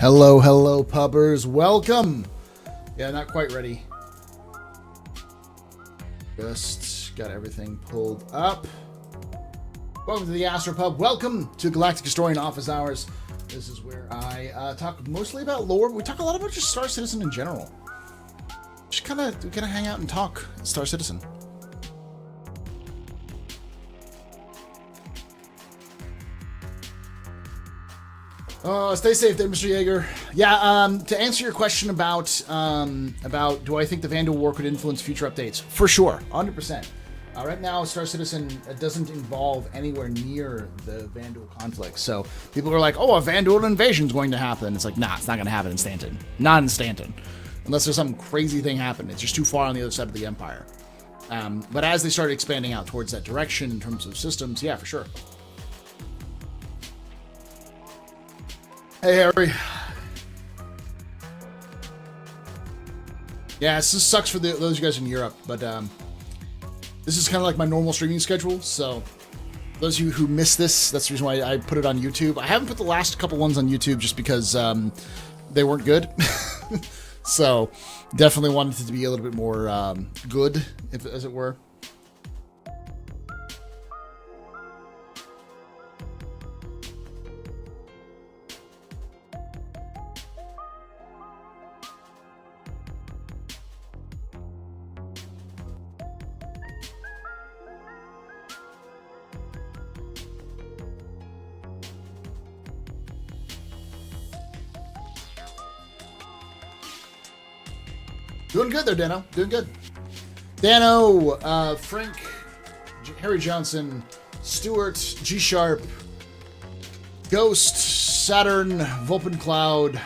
Hello, hello, pubbers. Welcome. Yeah, not quite ready. Just got everything pulled up. Welcome to the Astropub. Welcome to Galactic Historian Office Hours. This is where I talk mostly about lore, but we talk a lot about just Star Citizen in general. Just kind of hang out and talk Star Citizen. Stay safe there, Mr. Yeager. Yeah, to answer your question about do I think the Vandal War could influence future updates? For sure, 100%. Right now, Star Citizen doesn't involve anywhere near the Vandal conflict. So people are like, oh, a Vandal invasion is going to happen. It's like, nah, it's not going to happen in Stanton. Not in Stanton. Unless there's some crazy thing happen. It's just too far on the other side of the Empire. But as they started expanding out towards that direction in terms of systems, yeah, for sure. Hey, Harry. Yeah, this sucks for those of you guys in Europe, but this is kind of like my normal streaming schedule, so those of you who miss this, that's the reason why I put it on YouTube. I haven't put the last couple ones on YouTube just because they weren't good. So definitely wanted it to be a little bit more good, as it were. Doing good there, Dano. Doing good. Dano, Frank, Harry Johnson, Stuart, G Sharp, Ghost, Saturn, Vulpin Cloud.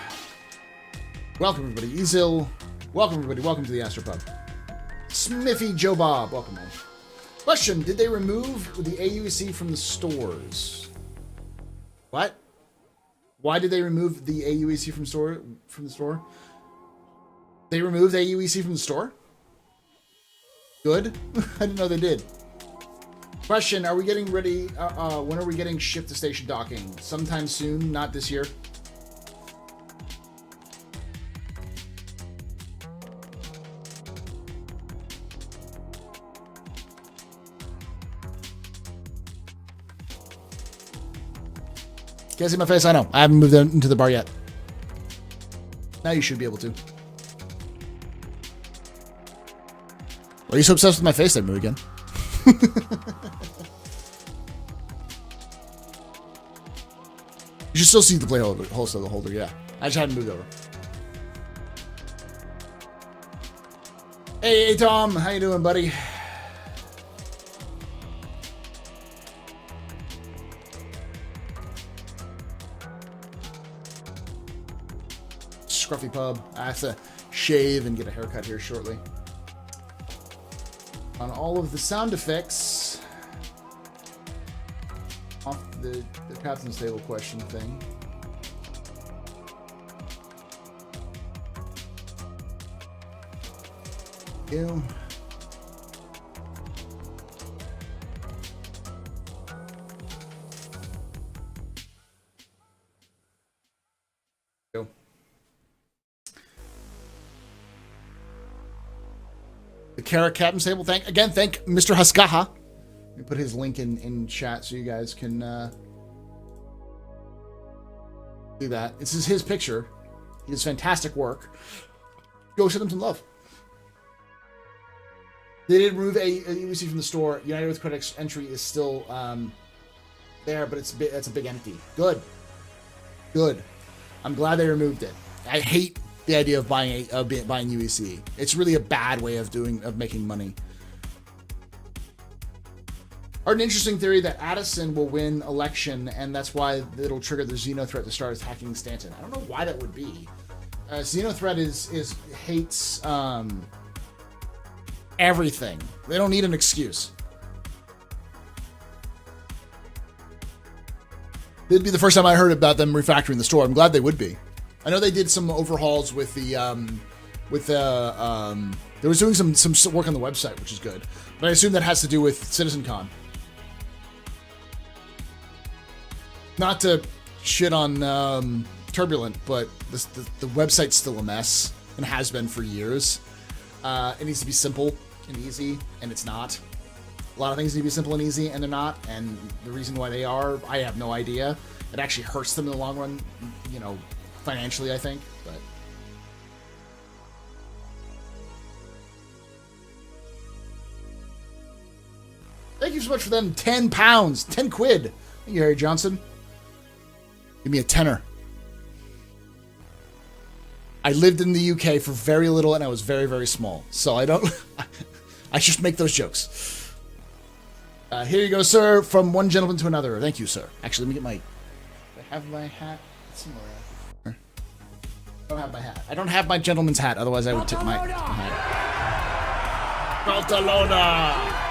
Welcome everybody. Ezil. Welcome everybody. Welcome to the Astropub. Smithy, Joe Bob. Welcome, man. Question: did they remove the AUEC from the stores? What? Why did they remove the AUEC from the store? They removed AUEC from the store? Good. I didn't know they did. Question: are we getting ready? When are we getting ship to station docking? Sometime soon, not this year. Can't see my face? I know. I haven't moved into the bar yet. Now you should be able to. Why are you so obsessed with my face there, move again? You should still see the play holder, yeah. I just hadn't moved over. Hey, Tom. How you doing, buddy? Scruffy pub. I have to shave and get a haircut here shortly. On all of the sound effects off the captain's table question thing. Ew. The Carrot Captain's Table. Thank Mr. Haskaha. Let me put his link in chat so you guys can do that. This is his picture. He does fantastic work. Go send him some love. They did remove UEC from the store. United with Critics entry is still there, but it's a big empty. Good. I'm glad they removed it. I hate the idea of buying UEC. It's really a bad way of making money. Heard an interesting theory that Addison will win election, and that's why it'll trigger the XenoThreat to start attacking Stanton. I don't know why that would be. XenoThreat hates everything. They don't need an excuse. It'd be the first time I heard about them refactoring the store. I'm glad they would be. I know they did some overhauls with the they was doing some work on the website, which is good. But I assume that has to do with CitizenCon. Not to shit on Turbulent, but the website's still a mess and has been for years. It needs to be simple and easy, and it's not. A lot of things need to be simple and easy, and they're not. And the reason why they are, I have no idea. It actually hurts them in the long run, you know, financially, I think. But thank you so much for them. 10 pounds, 10 quid. Thank you, Harry Johnson. Give me a tenner. I lived in the UK for very little, and I was very, very small. So I don't... I just make those jokes. Here you go, sir. From one gentleman to another. Thank you, sir. Actually, let me get my... Do I have my hat? It's somewhere. I don't have my hat. I don't have my gentleman's hat. Otherwise, I would tip my hat. Barcelona!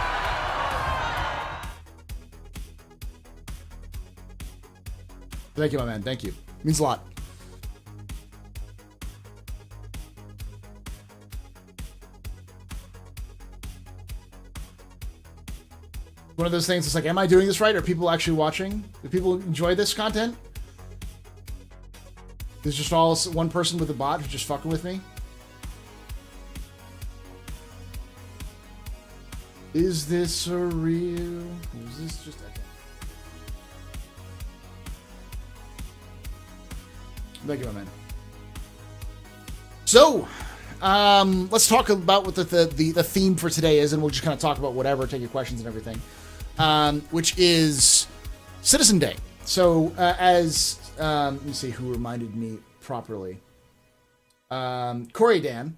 Thank you, my man. Thank you. Means a lot. One of those things, it's like, am I doing this right? Are people actually watching? Do people enjoy this content? There's just all one person with a bot who's just fucking with me? Is this a real? Is this just... Thank you, my man. So, let's talk about what the theme for today is, and we'll just kind of talk about whatever, take your questions and everything, which is Citizen Day. So, let me see who reminded me properly. Corey Dan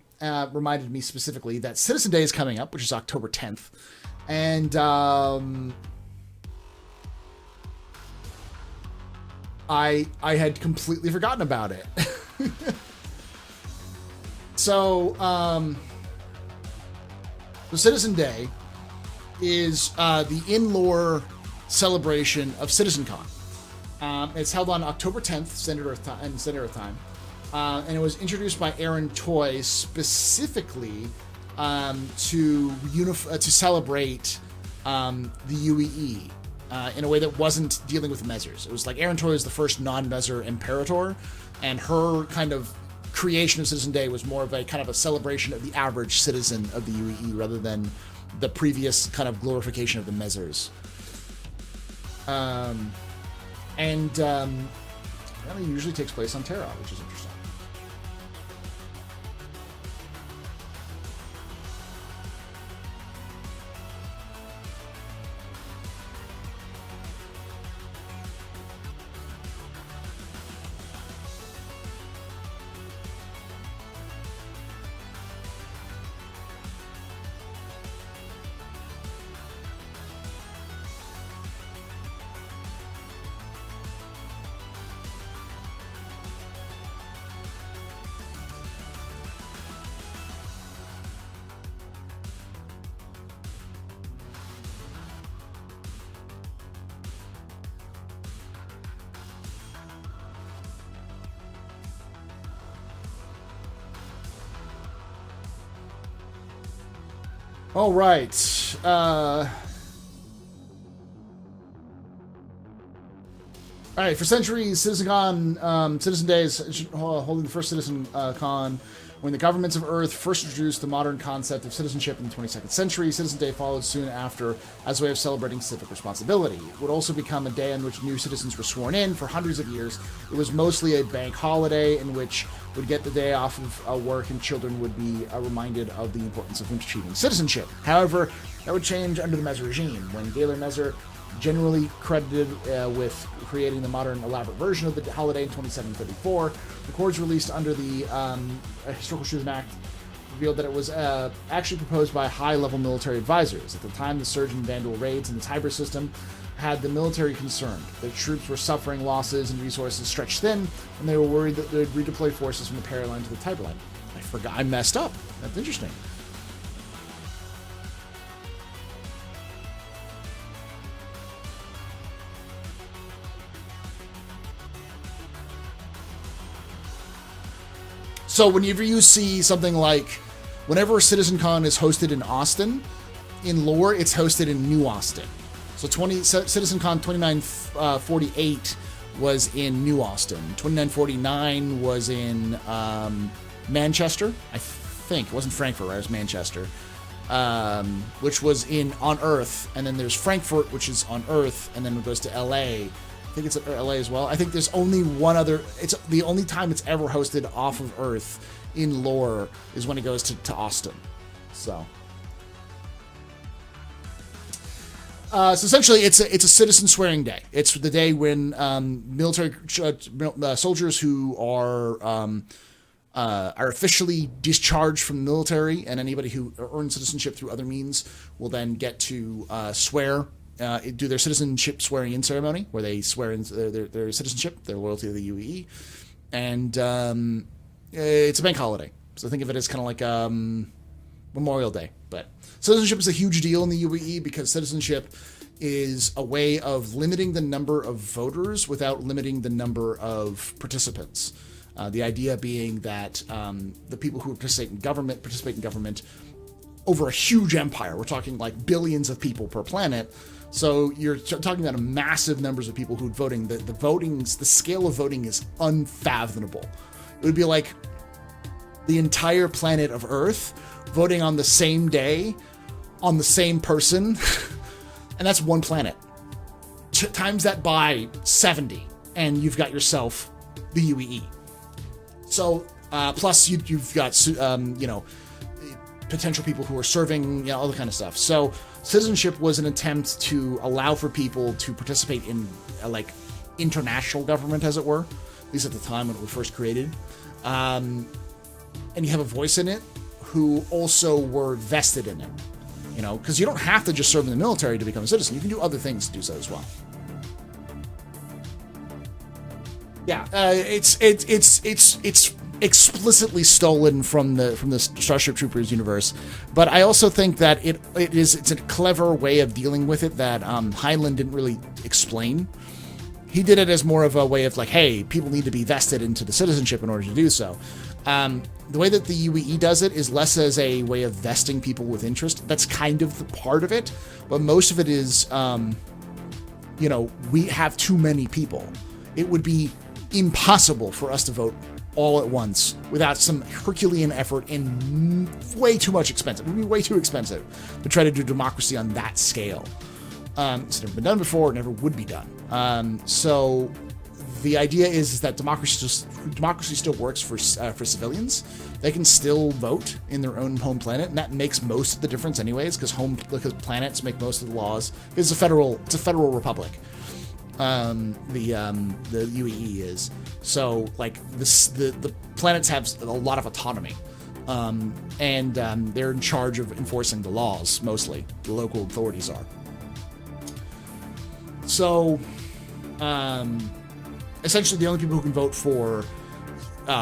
reminded me specifically that Citizen Day is coming up, which is October 10th. And I had completely forgotten about it. So Citizen Day is the in-lore celebration of CitizenCon. It's held on October 10th, Standard Earth Time, and it was introduced by Aaron Toy specifically to celebrate the UEE in a way that wasn't dealing with Mezzers. It was like Aaron Toy was the first non-Mezzer Imperator, and her kind of creation of Citizen Day was more of a kind of a celebration of the average citizen of the UEE rather than the previous kind of glorification of the Mezzers. It usually takes place on Terra, which is interesting. All right. All right. For centuries, Citizen Day is holding the first Citizen Con. When the governments of Earth first introduced the modern concept of citizenship in the 22nd century, Citizen Day followed soon after as a way of celebrating civic responsibility. It would also become a day on which new citizens were sworn in. For hundreds of years, it was mostly a bank holiday in which would get the day off of work and children would be reminded of the importance of achieving citizenship. However, that would change under the Mezzer regime, when Galen Mezzer, generally credited with creating the modern elaborate version of the holiday in 2734. Records released under the Historical Truth Act revealed that it was actually proposed by high-level military advisors. At the time, the surge in Vandal raids in the Tiber system had the military concerned. The troops were suffering losses and resources stretched thin, and they were worried that they'd redeploy forces from the Para line to the Tiber line. I messed up. That's interesting. So whenever you see something like, whenever CitizenCon is hosted in Austin, in lore, it's hosted in New Austin. So CitizenCon 2948 was in New Austin. 2949 was in Manchester, I think. It wasn't Frankfurt, right? It was Manchester. Which was on Earth. And then there's Frankfurt, which is on Earth. And then it goes to LA. I think it's at LA as well. I think there's only one other. It's the only time it's ever hosted off of Earth in lore is when it goes to Austin. So essentially, it's a citizen swearing day. It's the day when military soldiers who are officially discharged from the military, and anybody who earns citizenship through other means will then get to swear. Do their citizenship swearing in ceremony, where they swear in their citizenship, their loyalty to the UEE, and it's a bank holiday. So think of it as kind of like Memorial Day. But citizenship is a huge deal in the UEE because citizenship is a way of limiting the number of voters without limiting the number of participants. The idea being that the people who participate in government over a huge empire. We're talking like billions of people per planet. So you're talking about a massive numbers of people who are voting. The scale of voting is unfathomable. It would be like the entire planet of Earth voting on the same day, on the same person, and that's one planet. Times that by 70, and you've got yourself the UEE. So plus you've got potential people who are serving, all the kind of stuff. So citizenship was an attempt to allow for people to participate in international government, as it were, at least at the time when it was first created. And you have a voice in it. who also were vested in it. You know, because you don't have to just serve in the military to become a citizen. You can do other things to do so as well. Yeah, it's explicitly stolen from the Starship Troopers universe, but I also think that it's a clever way of dealing with it that Heinlein didn't really explain. He did it as more of a way of like, hey, people need to be vested into the citizenship in order to do so. The way that the UEE does it is less as a way of vesting people with interest. That's kind of the part of it, but most of it is, you know, we have too many people. It would be impossible for us to vote all at once without some Herculean effort and way too much expense. It would be way too expensive to try to do democracy on that scale. It's never been done before, it never would be done. So the idea is that democracy still works for civilians. They can still vote in their own home planet, and that makes most of the difference anyways, because planets make most of the laws. It's a federal republic. The UEE is. So like the planets have a lot of autonomy. And they're in charge of enforcing the laws, mostly. The local authorities are. So, essentially the only people who can vote for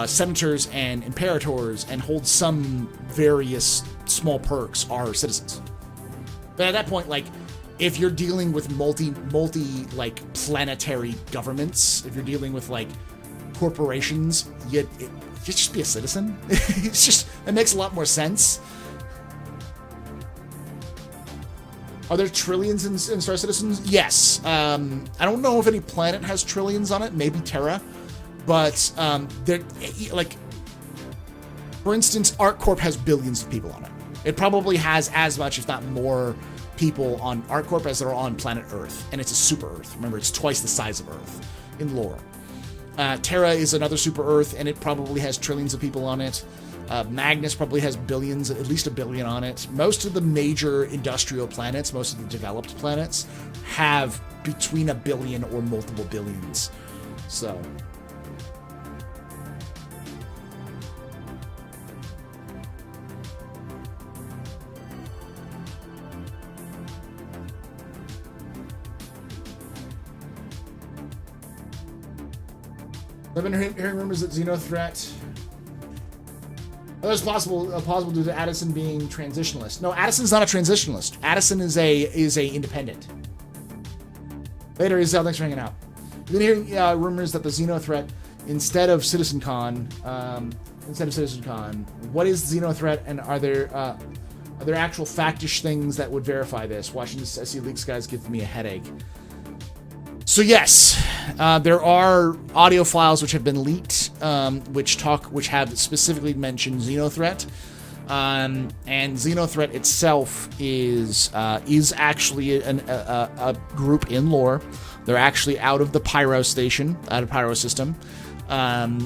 senators and imperators and hold some various small perks are citizens. But at that point, like, if you're dealing with multi like planetary governments, if you're dealing with like corporations, you just be a citizen. It makes a lot more sense. Are there trillions in Star Citizens? Yes. I don't know if any planet has trillions on it. Maybe Terra, but they're like, for instance, ArcCorp has billions of people on it. It probably has as much, if not more, people on ArcCorp as there are on planet Earth, and it's a super Earth. Remember, it's twice the size of Earth in lore. Terra is another super Earth, and it probably has trillions of people on it. Magnus probably has billions, at least a billion on it. Most of the major industrial planets, most of the developed planets, have between a billion or multiple billions. So... I've been hearing rumors that XenoThreat. It's possible due to Addison being transitionalist. No, Addison's not a transitionalist. Addison is a independent. Later, Isel, thanks for hanging out. We've been hearing rumors that the XenoThreat, instead of CitizenCon, what is XenoThreat, and are there actual factish things that would verify this? Watching this SE Leaks guys give me a headache. So yes, there are audio files which have been leaked, which have specifically mentioned XenoThreat, and XenoThreat itself is actually a group in lore. They're actually out of the Pyro station, out of Pyro system, and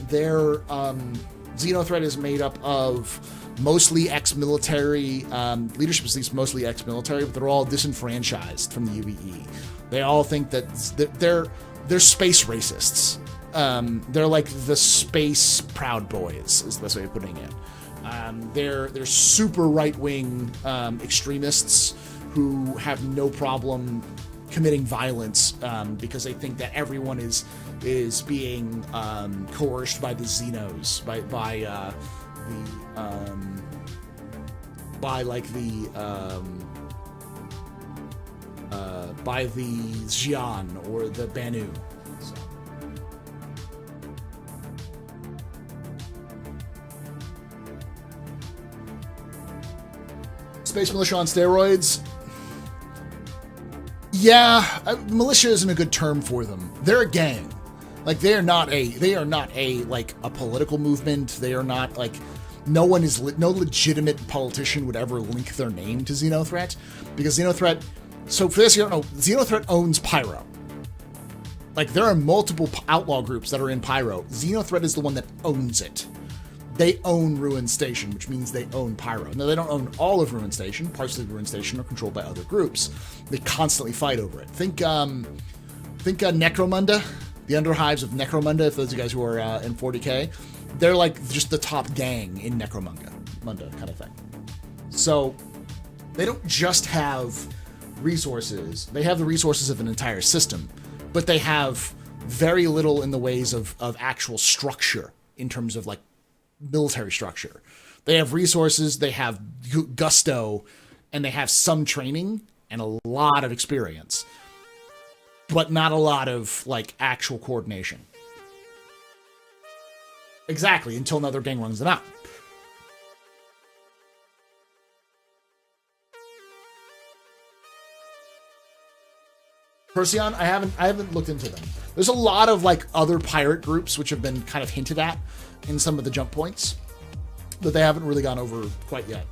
their XenoThreat is made up of mostly ex-military, leadership is at least mostly ex-military, but they're all disenfranchised from the UEE. They all think that they're space racists. They're like the space Proud Boys, is the best way of putting it. They're super right-wing extremists who have no problem committing violence because they think that everyone is being coerced by the Xenos, by the Xi'an or the Banu. So. Space militia on steroids. Yeah, militia isn't a good term for them. They're a gang. Like they are not a like a political movement. They are not like no legitimate politician would ever link their name to XenoThreat, because XenoThreat. So for this, you don't know, XenoThreat owns Pyro. Like there are multiple outlaw groups that are in Pyro. XenoThreat is the one that owns it. They own Ruin Station, which means they own Pyro. Now, they don't own all of Ruin Station. Parts of Ruin Station are controlled by other groups. They constantly fight over it. Think Necromunda, the Underhives of Necromunda, if those of you guys who are in 40k. they're like just the top gang in Necromunda kind of thing. So they don't just have resources. They have the resources of an entire system, but they have very little in the ways of actual structure in terms of like military structure. They have resources, they have gusto, and they have some training and a lot of experience, but not a lot of like actual coordination. Exactly, until another gang runs them out. Perseon, I haven't looked into them. There's a lot of like other pirate groups which have been kind of hinted at in some of the jump points, but they haven't really gone over quite yet.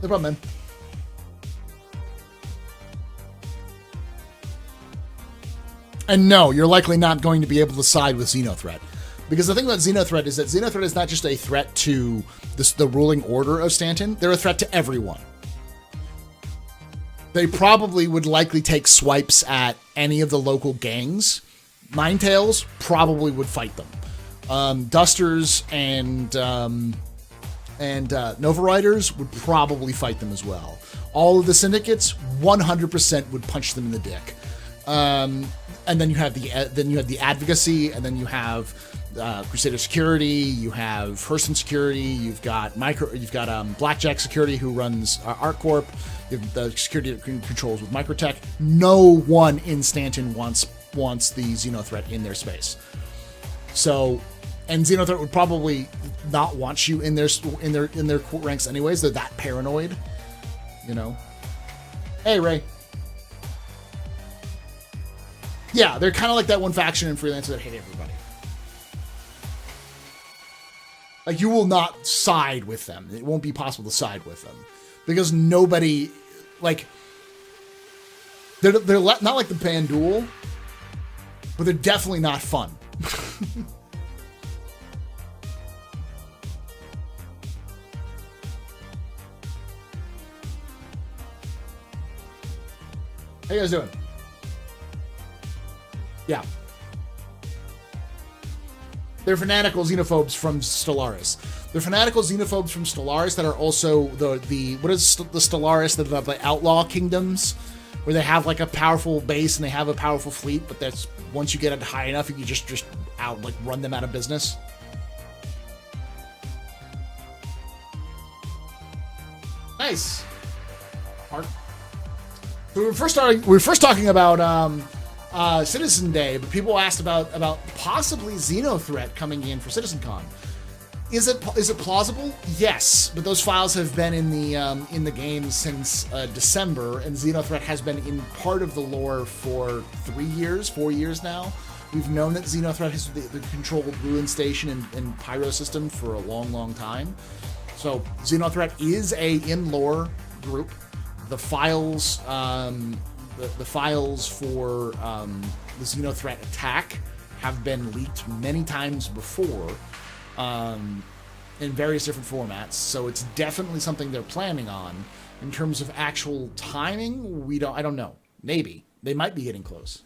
No problem, man. And no, you're likely not going to be able to side with XenoThreat. Because the thing about XenoThreat is that XenoThreat is not just a threat to the ruling order of Stanton, they're a threat to everyone. They probably would likely take swipes at any of the local gangs. Ninetails probably would fight them. Dusters and Nova Riders would probably fight them as well. All of the syndicates 100% would punch them in the dick. And then you have the advocacy, and then you have Crusader Security, you have Hurston Security, you've got Blackjack Security, who runs ArcCorp, you have the security that controls with Microtech. No one in Stanton wants the XenoThreat in their space. So, and XenoThreat would probably not want you in their ranks anyways. They're that paranoid, you know. Hey, Ray. Yeah, they're kind of like that one faction in Freelancer that hate everybody. Like, you will not side with them. It won't be possible to side with them. Because nobody, like, they're not like the Bandul, but they're definitely not fun. How you guys doing? Yeah. They're fanatical xenophobes from Stellaris. They're fanatical xenophobes from Stellaris that are also the what is the Stellaris, the outlaw kingdoms, where they have like a powerful base and they have a powerful fleet, but that's once you get it high enough, you can just run them out of business. Nice. Mark. So we were first talking about Citizen Day, but people asked about possibly XenoThreat coming in for CitizenCon. Is it plausible? Yes, but those files have been in the game since December, and XenoThreat has been in part of the lore for 4 years now. We've known that XenoThreat has the controlled Ruin Station and Pyro system for a long time. So XenoThreat is a in-lore group. The files, the files for the XenoThreat attack have been leaked many times before, in various different formats. So it's definitely something they're planning on. In terms of actual timing, I don't know. Maybe they might be getting close.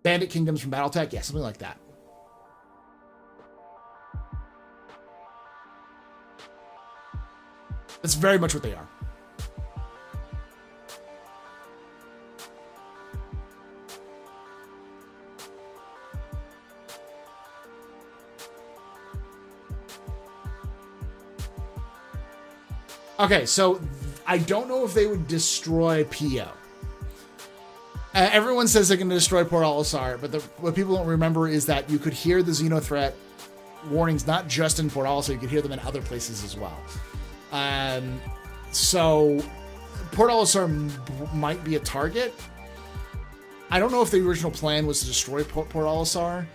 Bandit Kingdoms from BattleTech, yeah, something like that. That's very much what they are. Okay, so I don't know if they would destroy PO. Everyone says they're going to destroy Port Olisar, but what people don't remember is that you could hear the XenoThreat warnings not just in Port Olisar, you could hear them in other places as well. So Port Olisar might be a target. I don't know if the original plan was to destroy Port Olisar.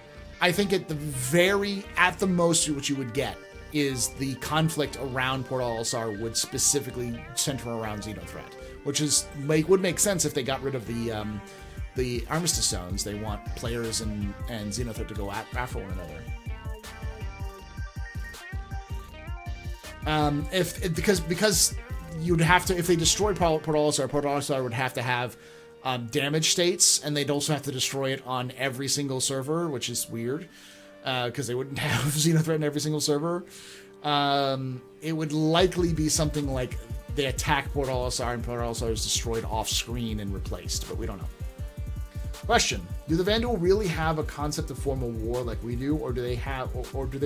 I think at the most what you would get is the conflict around Port Olisar would specifically center around XenoThreat, which would make sense if they got rid of the Armistice Zones. They want players and XenoThreat to go after one another. Because you'd have to, if they destroy Port Olisar would have to have damage states, and they'd also have to destroy it on every single server, which is weird because they wouldn't have XenoThreat on every single server. It would likely be something like they attack Port Olisar and Port Olisar is destroyed off screen and replaced, but we don't know. Question: do the Vandal really have a concept of formal war like we do, or do they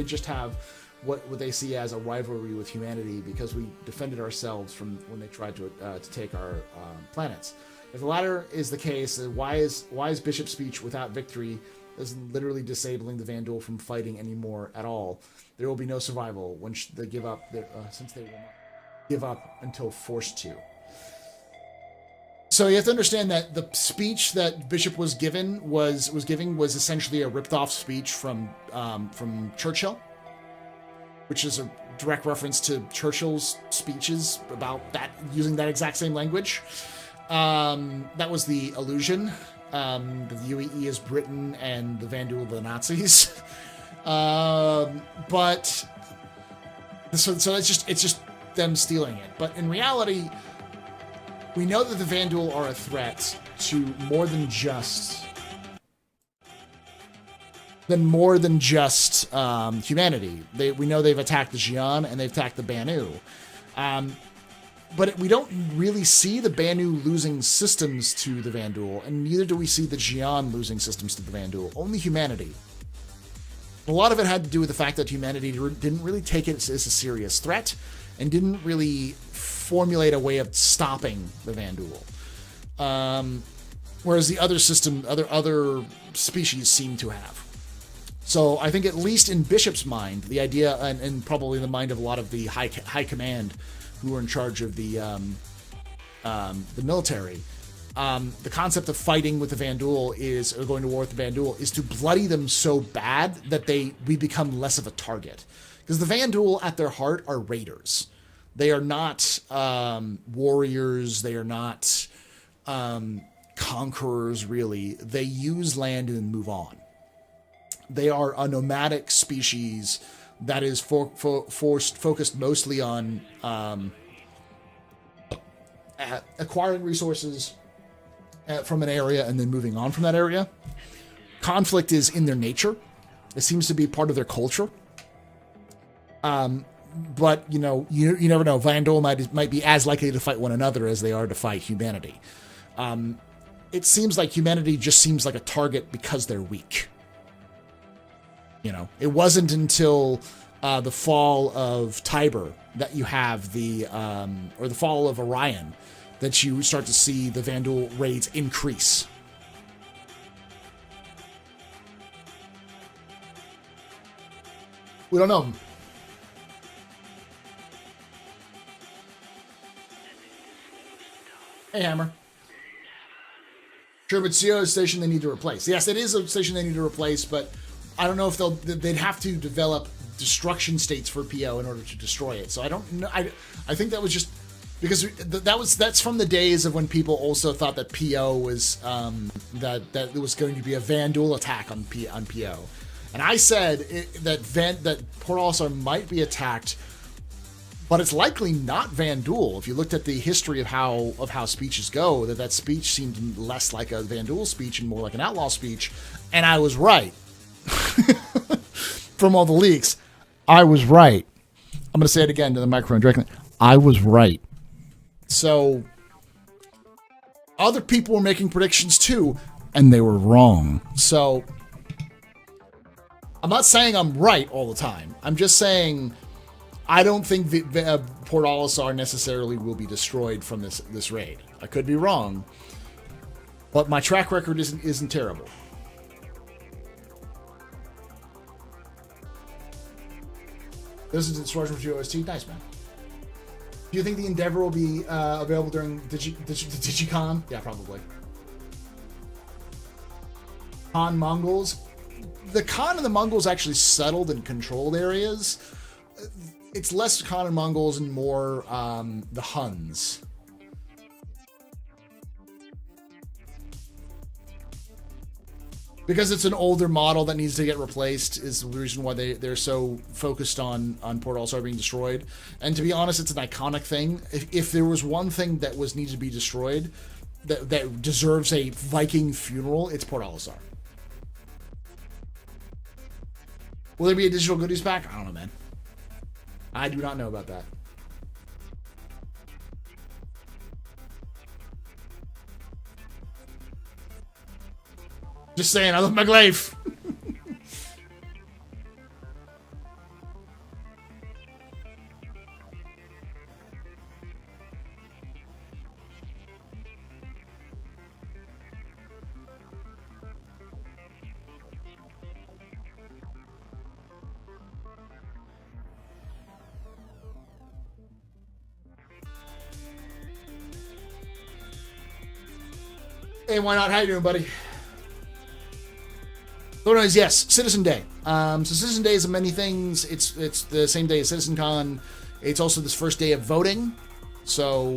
just have what they see as a rivalry with humanity because we defended ourselves from when they tried to take our planets? If the latter is the case, why is Bishop's speech without victory is literally disabling the Vandal from fighting anymore at all? There will be no survival when they give up, since they will not give up until forced to. So you have to understand that the speech that Bishop was giving was essentially a ripped-off speech from Churchill, which is a direct reference to Churchill's speeches about that, using that exact same language. That was the allusion. The UEE is Britain and the Vandal the Nazis. But so it's just them stealing it. But in reality, we know that the Vandal are a threat to more than just humanity. We know they've attacked the Xi'an and they've attacked the Banu. But we don't really see the Banu losing systems to the Vandal, and neither do we see the Xi'an losing systems to the Vandal. Only humanity. A lot of it had to do with the fact that humanity didn't really take it as a serious threat, and didn't really formulate a way of stopping the Vandal. Whereas the other species seem to have. So I think at least in Bishop's mind, the idea, and probably in the mind of a lot of the high command who are in charge of the military, the concept of fighting with the Vandal or going to war with the Vandal is to bloody them so bad that we become less of a target. Because the Vandal at their heart are raiders. They are not warriors. They are not conquerors, really. They use land and move on. They are a nomadic species that is focused mostly on acquiring resources from an area and then moving on from that area. Conflict is in their nature. It seems to be part of their culture. But, you never know. Vandal might be as likely to fight one another as they are to fight humanity. It seems like humanity just seems like a target because they're weak. It wasn't until the fall of Tiber that you have or the fall of Orion that you start to see the Vandal raids increase. We don't know. Hey, Hammer. Sure, but CO is a station they need to replace. Yes, it is a station they need to replace, but I don't know if they'd have to develop destruction states for PO in order to destroy it. So I don't know. I think that was just because that's from the days of when people also thought that PO was that it was going to be a Vandal attack on PO, and I said that Port Olisar might be attacked, but it's likely not Vandal. If you looked at the history of how speeches go, that speech seemed less like a Vandal speech and more like an outlaw speech, and I was right. From all the leaks, I was right. I'm going to say it again to the microphone directly. I was right. So other people were making predictions too, and they were wrong. So I'm not saying I'm right all the time. I'm just saying I don't think Port Olisar necessarily will be destroyed from this raid. I could be wrong, but my track record isn't terrible. This is Instruction for GOST. Nice, man. Do you think the Endeavor will be available during DigiCon? Yeah, probably. Khan Mongols. The Khan and the Mongols actually settled in controlled areas. It's less Khan and Mongols and more the Huns. Because it's an older model that needs to get replaced is the reason why they're so focused on Port Olisar being destroyed. And to be honest, it's an iconic thing. If there was one thing that needed to be destroyed, that deserves a Viking funeral, it's Port Olisar. Will there be a digital goodies pack? I don't know, man. I do not know about that. Just saying, I love my glaive. Hey, why not? How you doing, buddy? Otherwise, yes, Citizen Day. So Citizen Day is many things. It's the same day as CitizenCon. It's also this first day of voting. So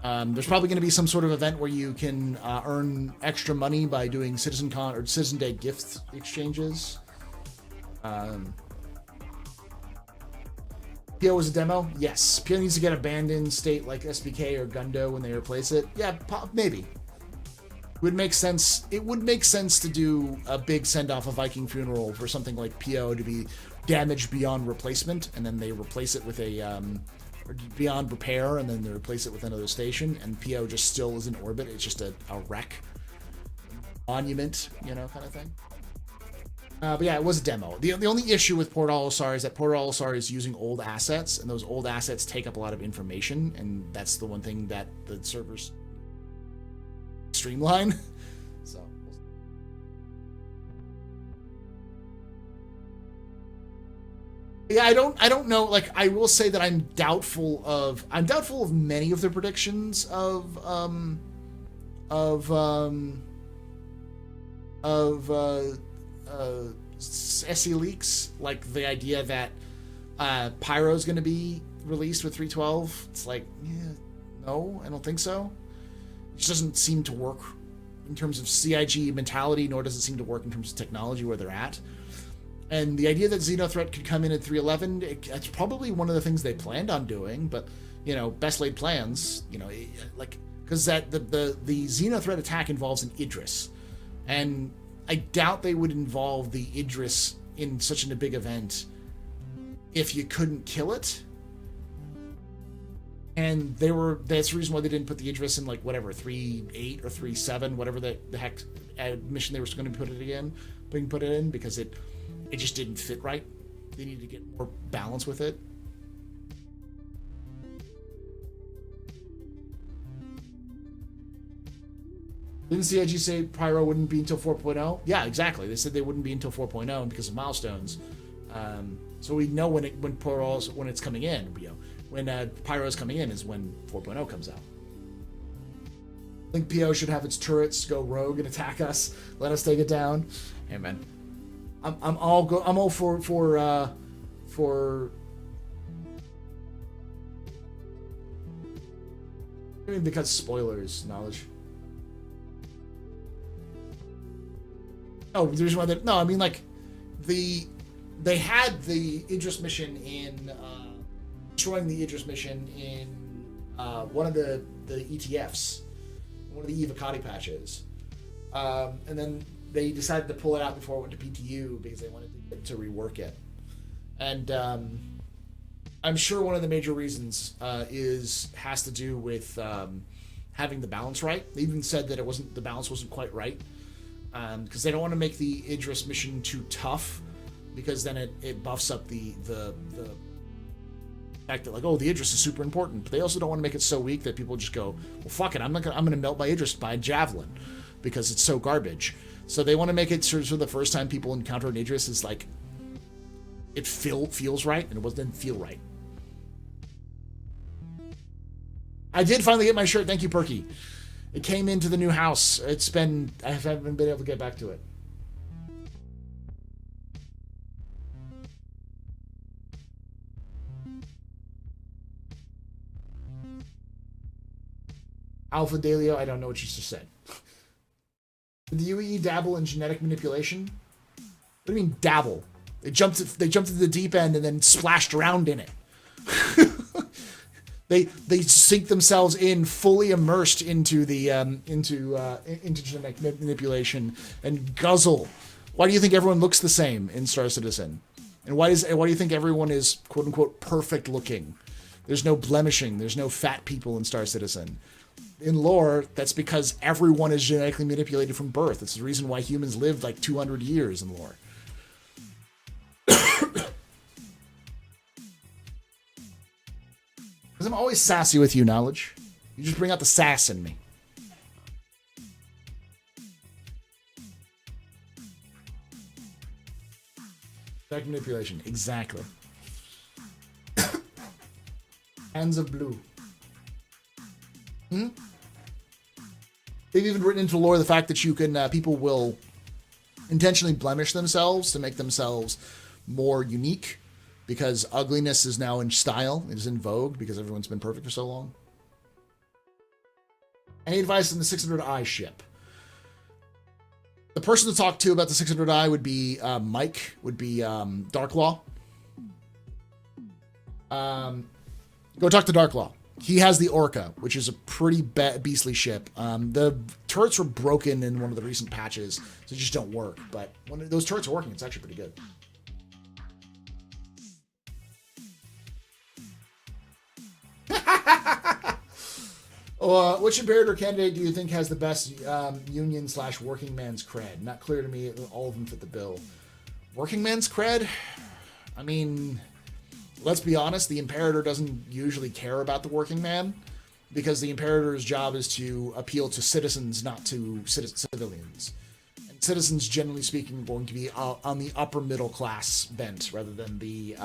there's probably going to be some sort of event where you can earn extra money by doing CitizenCon or Citizen Day gift exchanges. PO is a demo? Yes. PO needs to get abandoned state like SBK or Gundo when they replace it. Yeah, maybe. It would make sense. It would make sense to do a big send-off, a Viking funeral for something like PO to be damaged beyond replacement, and then they replace it with a or beyond repair, and then they replace it with another station, and PO just still is in orbit. It's just a wreck, monument, kind of thing. But yeah, it was a demo. The only issue with Port Olisar is that Port Olisar is using old assets, and those old assets take up a lot of information, and that's the one thing that the servers streamline. So yeah, I don't know. Like, I will say that I'm doubtful of many of the predictions of SE leaks, like the idea that Pyro's going to be released with 312. It's like, yeah, no, I don't think so. It just doesn't seem to work in terms of CIG mentality, nor does it seem to work in terms of technology where they're at. And the idea that XenoThreat could come in at 311, it's probably one of the things they planned on doing, but, best laid plans, like, because that the XenoThreat attack involves an Idris, and I doubt they would involve the Idris in such a big event if you couldn't kill it. And that's the reason why they didn't put the Idris in, like, whatever, 3.8 or 3.7, whatever the heck mission they were going to put it in, because it just didn't fit right. They needed to get more balance with it. Didn't CIG say Pyro wouldn't be until 4.0? Yeah, exactly. They said they wouldn't be until 4.0 because of milestones. So we know when it's coming in. When Pyro's coming in is when 4.0 comes out. I think PO should have its turrets go rogue and attack us. Let us take it down. Hey, man. I'm all for I mean, because spoilers, knowledge. Oh, the reason why I mean, like, they had the Idris mission in destroying the Idris mission in one of the ETFs, one of the Evocati patches, and then they decided to pull it out before it went to PTU because they wanted to rework it. And I'm sure one of the major reasons has to do with having the balance right. They even said that the balance wasn't quite right, because they don't want to make the Idris mission too tough, because then it buffs up the fact that, like, oh, the Idris is super important. But they also don't want to make it so weak that people just go, well, fuck it, I'm gonna melt my Idris by javelin because it's so garbage. So they want to make it sort of the first time people encounter an Idris is like it feels right, and it didn't feel right. I did finally get my shirt. Thank you, Perky. It came into the new house. I haven't been able to get back to it. Alpha Dalio, I don't know what you just said. Did the UAE dabble in genetic manipulation? What do you mean dabble? They jumped into the deep end and then splashed around in it. They sink themselves in, fully immersed into the into genetic manipulation and guzzle. Why do you think everyone looks the same in Star Citizen? And why do you think everyone is quote unquote perfect looking? There's no blemishing. There's no fat people in Star Citizen. In lore, that's because everyone is genetically manipulated from birth. It's the reason why humans lived like 200 years in lore. Because I'm always sassy with you, Knowledge. You just bring out the sass in me. Genetic manipulation, exactly. Hands of blue. Hmm? They've even written into lore the fact that you can people will intentionally blemish themselves to make themselves more unique, because ugliness is now in style. It is in vogue because everyone's been perfect for so long. Any advice on the 600i ship? The person to talk to about the 600i would be Mike, would be Darklaw. Go talk to Darklaw. He has the Orca, which is a pretty beastly ship. The turrets were broken in one of the recent patches, so they just don't work. But when those turrets are working, it's actually pretty good. Which Imperator candidate do you think has the best union/working man's cred? Not clear to me. All of them fit the bill. Working man's cred? I mean, let's be honest. The Imperator doesn't usually care about the working man, because the Imperator's job is to appeal to citizens, not to civilians. And citizens, generally speaking, are going to be on the upper middle class bent rather than the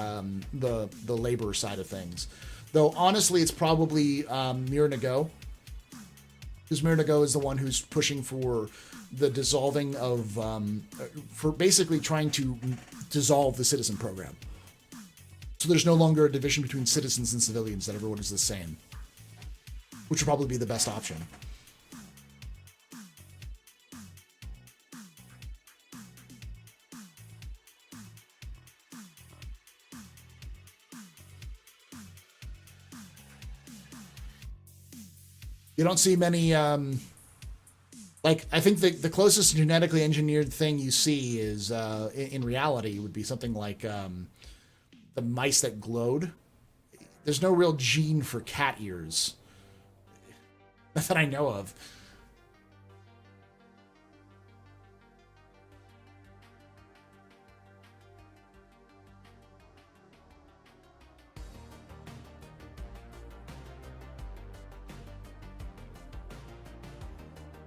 labor side of things. Though honestly, it's probably Mirnago. Because Mirnago is the one who's pushing for the dissolving of, for basically trying to dissolve the citizen program. So there's no longer a division between citizens and civilians, that everyone is the same. Which would probably be the best option. You don't see many, like, I think the closest genetically engineered thing you see is, in reality, would be something like the mice that glowed. There's no real gene for cat ears. Not that I know of.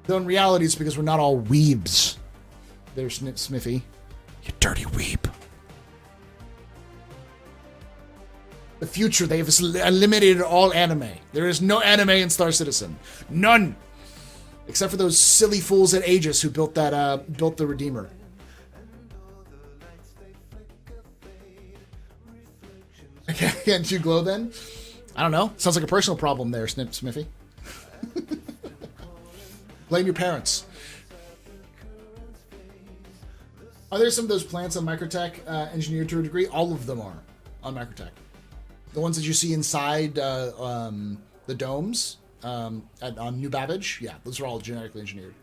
Though in reality, it's because we're not all weebs. There's Smithy. You dirty weeb. The future, they've eliminated all anime. There is no anime in Star Citizen. None! Except for those silly fools at Aegis who built that, built the Redeemer. Can't you glow then? I don't know. Sounds like a personal problem there, Smithy. Blame your parents. Are there some of those plants on Microtech engineered to a degree? All of them are on Microtech. The ones that you see inside the domes on New Babbage, yeah, those are all genetically engineered.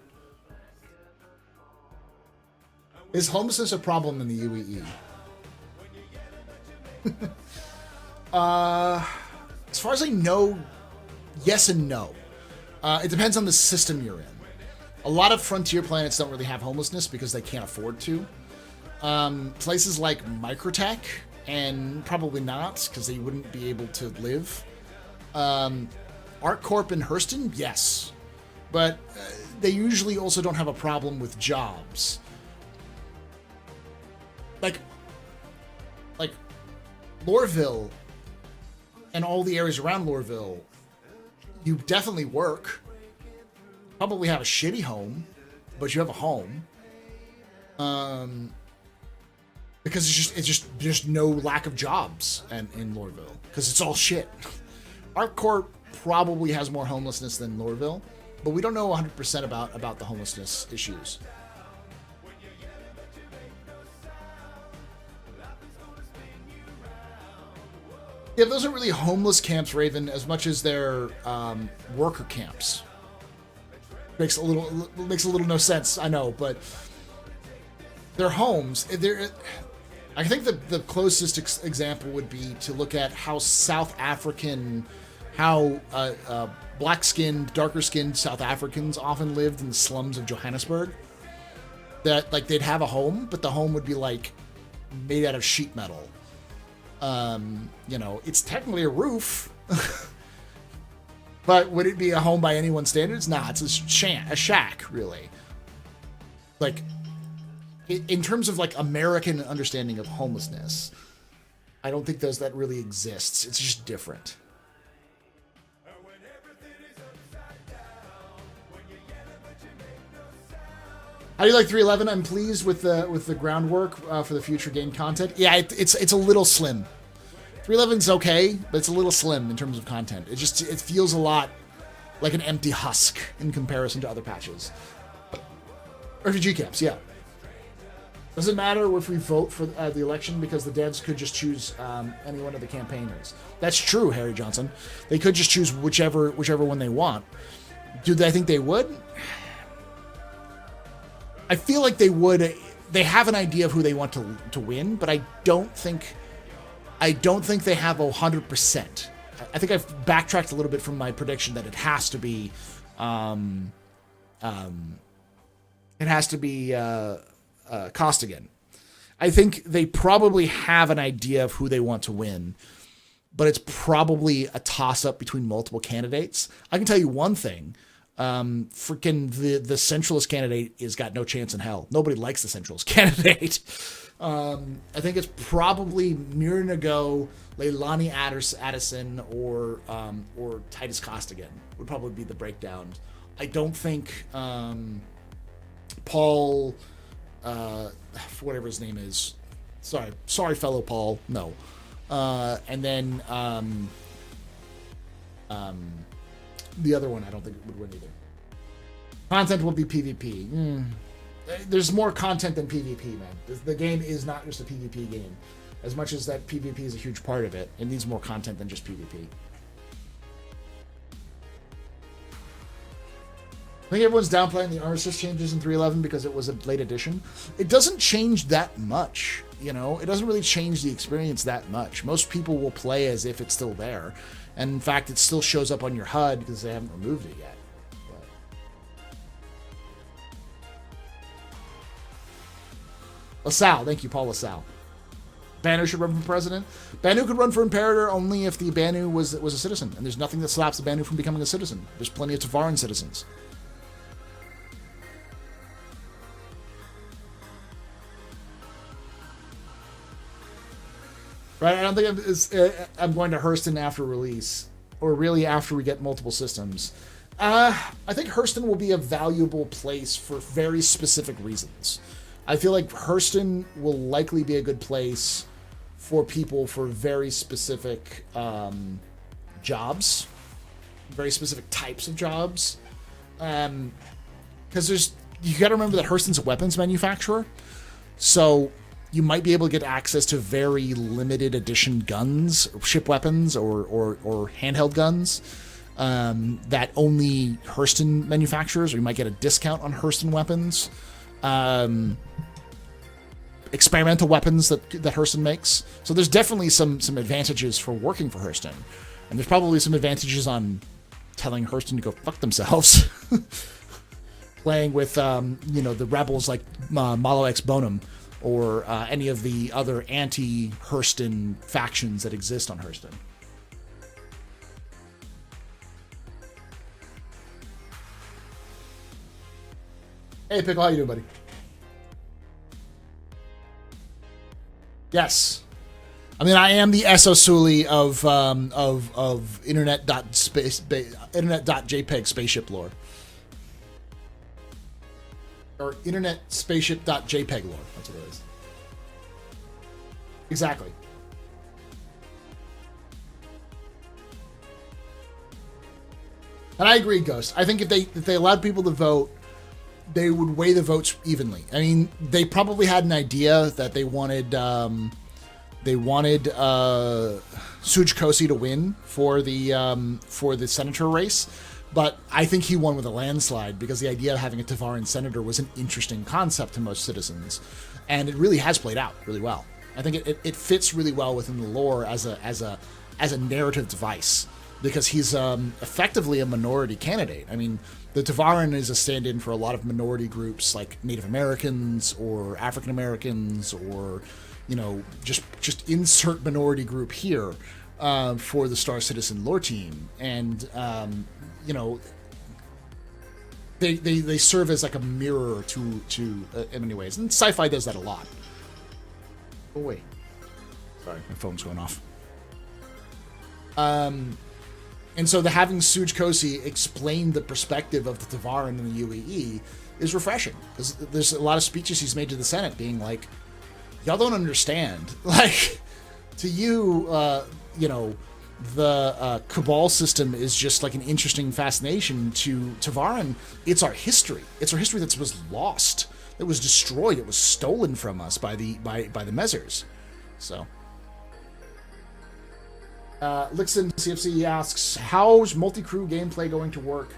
Is homelessness a problem in the UEE? As far as I know, yes and no. It depends on the system you're in. A lot of frontier planets don't really have homelessness because they can't afford to. Places like Microtech, and probably not, because they wouldn't be able to live. ArcCorp and Hurston, yes. But they usually also don't have a problem with jobs. Like Lorville and all the areas around Lorville, you definitely work. Probably have a shitty home, but you have a home. Because it's just no lack of jobs in Lorville, because it's all shit. ArcCorp probably has more homelessness than Lorville, but we don't know 100% about the homelessness issues. Yeah, those aren't really homeless camps, Raven, as much as they're worker camps. Makes a little no sense, I know, but they're homes. I think the closest example would be to look at how black-skinned, darker-skinned South Africans often lived in the slums of Johannesburg. That, like, they'd have a home, but the home would be, like, made out of sheet metal. It's technically a roof. But would it be a home by anyone's standards? Nah, it's a shack, really. Like, in terms of, like, American understanding of homelessness, I don't think that really exists. It's just different. How do you like 311? I'm pleased with the groundwork for the future game content. Yeah, it's a little slim. 311's okay, but it's a little slim in terms of content. It feels a lot like an empty husk in comparison to other patches. Refugee camps, yeah. Doesn't matter if we vote for the election because the devs could just choose any one of the campaigners. That's true, Harry Johnson. They could just choose whichever one they want. Do I think they would? I feel like they would. They have an idea of who they want to win, but I don't think they have 100%. I think I've backtracked a little bit from my prediction that it has to be, Costigan. I think they probably have an idea of who they want to win, but it's probably a toss-up between multiple candidates. I can tell you one thing. Freaking the centralist candidate has got no chance in hell. Nobody likes the centralist candidate. I think it's probably Mirnago, Leilani Addison, or Titus Costigan would probably be the breakdown. I don't think Paul, whatever his name is, sorry, fellow Paul, no, and then the other one I don't think it would win either. Content will be PvP. There's more content than PvP, man. The game is not just a PvP game. As much as that PvP is a huge part of it, it needs more content than just PvP. I think everyone's downplaying the armistice changes in 3.11 because it was a late edition. It doesn't change that much, It doesn't really change the experience that much. Most people will play as if it's still there. And in fact, it still shows up on your HUD because they haven't removed it yet. LaSalle, thank you, Paul LaSalle. Banu should run for president. Banu could run for Imperator only if the Banu was a citizen. And there's nothing that stops the Banu from becoming a citizen. There's plenty of Tavaran citizens. Right, I don't think I'm going to Hurston after release, or really after we get multiple systems. I think Hurston will be a valuable place for very specific reasons. I feel like Hurston will likely be a good place for people for very specific jobs, very specific types of jobs. Because you got to remember that Hurston's a weapons manufacturer, so you might be able to get access to very limited edition guns, ship weapons, or handheld guns that only Hurston manufactures, or you might get a discount on Hurston weapons. Experimental weapons that Hurston makes. So there's definitely some advantages for working for Hurston. And there's probably some advantages on telling Hurston to go fuck themselves. Playing with, the rebels like Malo X Bonum, or any of the other anti-Hurston factions that exist on Hurston. Hey, Pickle, how you doing, buddy? Yes. I mean, I am the Esosuli of internet.jpeg spaceship lore. Or internet spaceship.jpg lore. That's what it is. Exactly. And I agree, Ghost. I think if they allowed people to vote, they would weigh the votes evenly. I mean, they probably had an idea that they wanted Suj Kosi to win for the senator race, but I think he won with a landslide because the idea of having a Tavaran senator was an interesting concept to most citizens, and it really has played out really well. I think it fits really well within the lore as a narrative device because he's effectively a minority candidate. I mean, the Tavaran is a stand-in for a lot of minority groups like Native Americans or African Americans or, just insert minority group here for the Star Citizen lore team. And, they serve as like a mirror to in many ways. And sci-fi does that a lot. Oh, wait. Sorry, my phone's going off. And so having Suj Kosi explain the perspective of the Tavaran in the UAE is refreshing because there's a lot of speeches he's made to the Senate being like, y'all don't understand. Like, to you, the Cabal system is just like an interesting fascination. To Tavaran, it's our history. It's our history that was lost. It was destroyed. It was stolen from us by the Mezzers. So... Lixon CFC asks, how's multi-crew gameplay going to work?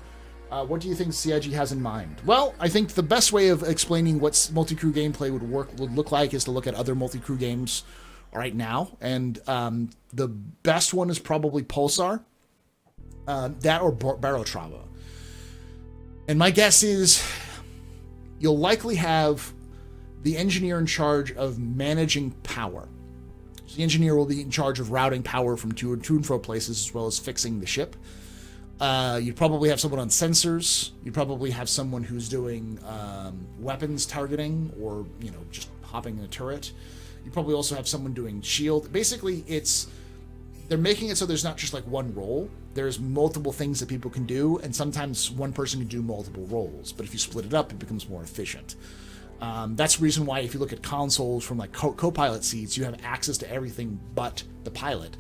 What do you think CIG has in mind? Well, I think the best way of explaining what multi-crew gameplay would look like is to look at other multi-crew games right now. And the best one is probably Pulsar. That or Barotrava. And my guess is you'll likely have the engineer in charge of managing power. The engineer will be in charge of routing power from to and fro places as well as fixing the ship. You'd probably have someone on sensors. You'd probably have someone who's doing weapons targeting or, just hopping in a turret. You'd probably also have someone doing shield. Basically, they're making it so there's not just like one role. There's multiple things that people can do, and sometimes one person can do multiple roles. But if you split it up, it becomes more efficient. That's the reason why if you look at consoles from like co-pilot seats, you have access to everything but the pilot.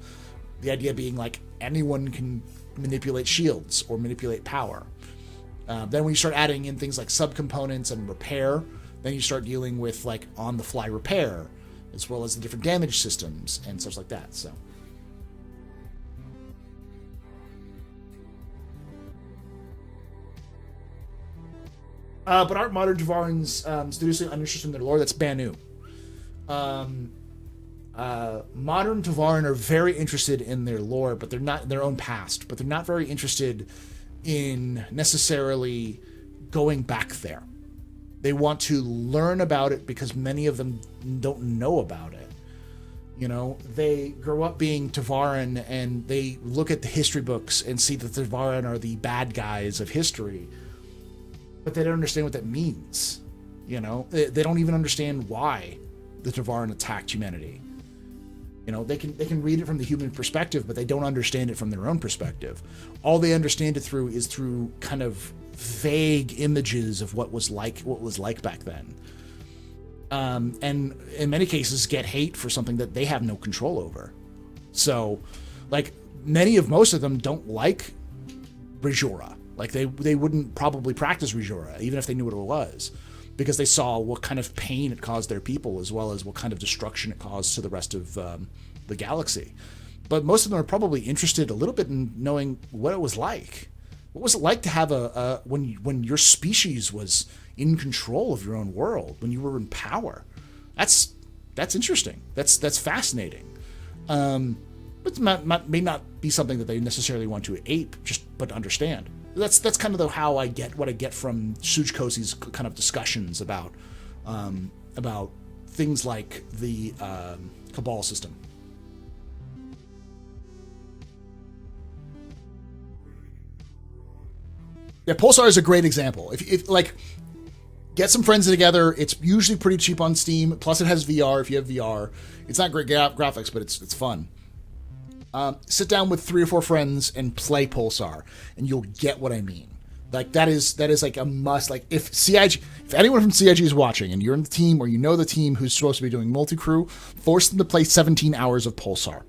The idea being like anyone can manipulate shields or manipulate power. Then when you start adding in things like subcomponents and repair, then you start dealing with like on-the-fly repair, as well as the different damage systems and such like that. So. But aren't modern Tavarans studiously uninterested in their lore? That's Banu. Modern Tavaran are very interested in their lore, but they're not in their own past. But they're not very interested in necessarily going back there. They want to learn about it because many of them don't know about it. They grow up being Tavaran and they look at the history books and see that the Tavaran are the bad guys of history. But they don't understand what that means. They don't even understand why the Tavaran attacked humanity. They can read it from the human perspective, but they don't understand it from their own perspective. All they understand it is through kind of vague images of what was like back then. And in many cases get hate for something that they have no control over. So, like, most of them don't like Bajora. Like, they wouldn't probably practice Bajora, even if they knew what it was, because they saw what kind of pain it caused their people, as well as what kind of destruction it caused to the rest of the galaxy. But most of them are probably interested a little bit in knowing what it was like. What was it like to have when your species was in control of your own world, when you were in power? That's interesting. That's fascinating. But may not be something that they necessarily want to ape, but understand. That's kind of how I get what I get from Suj Kosi's kind of discussions about things like the Cabal system. Yeah, Pulsar is a great example. If like, get some friends together. It's usually pretty cheap on Steam. Plus, it has VR. If you have VR, it's not great graphics, but it's fun. Sit down with 3 or 4 friends and play Pulsar, and you'll get what I mean. Like, that is like a must. Like, if anyone from CIG is watching, and you're in the team or you know the team who's supposed to be doing multi-crew, force them to play 17 hours of Pulsar.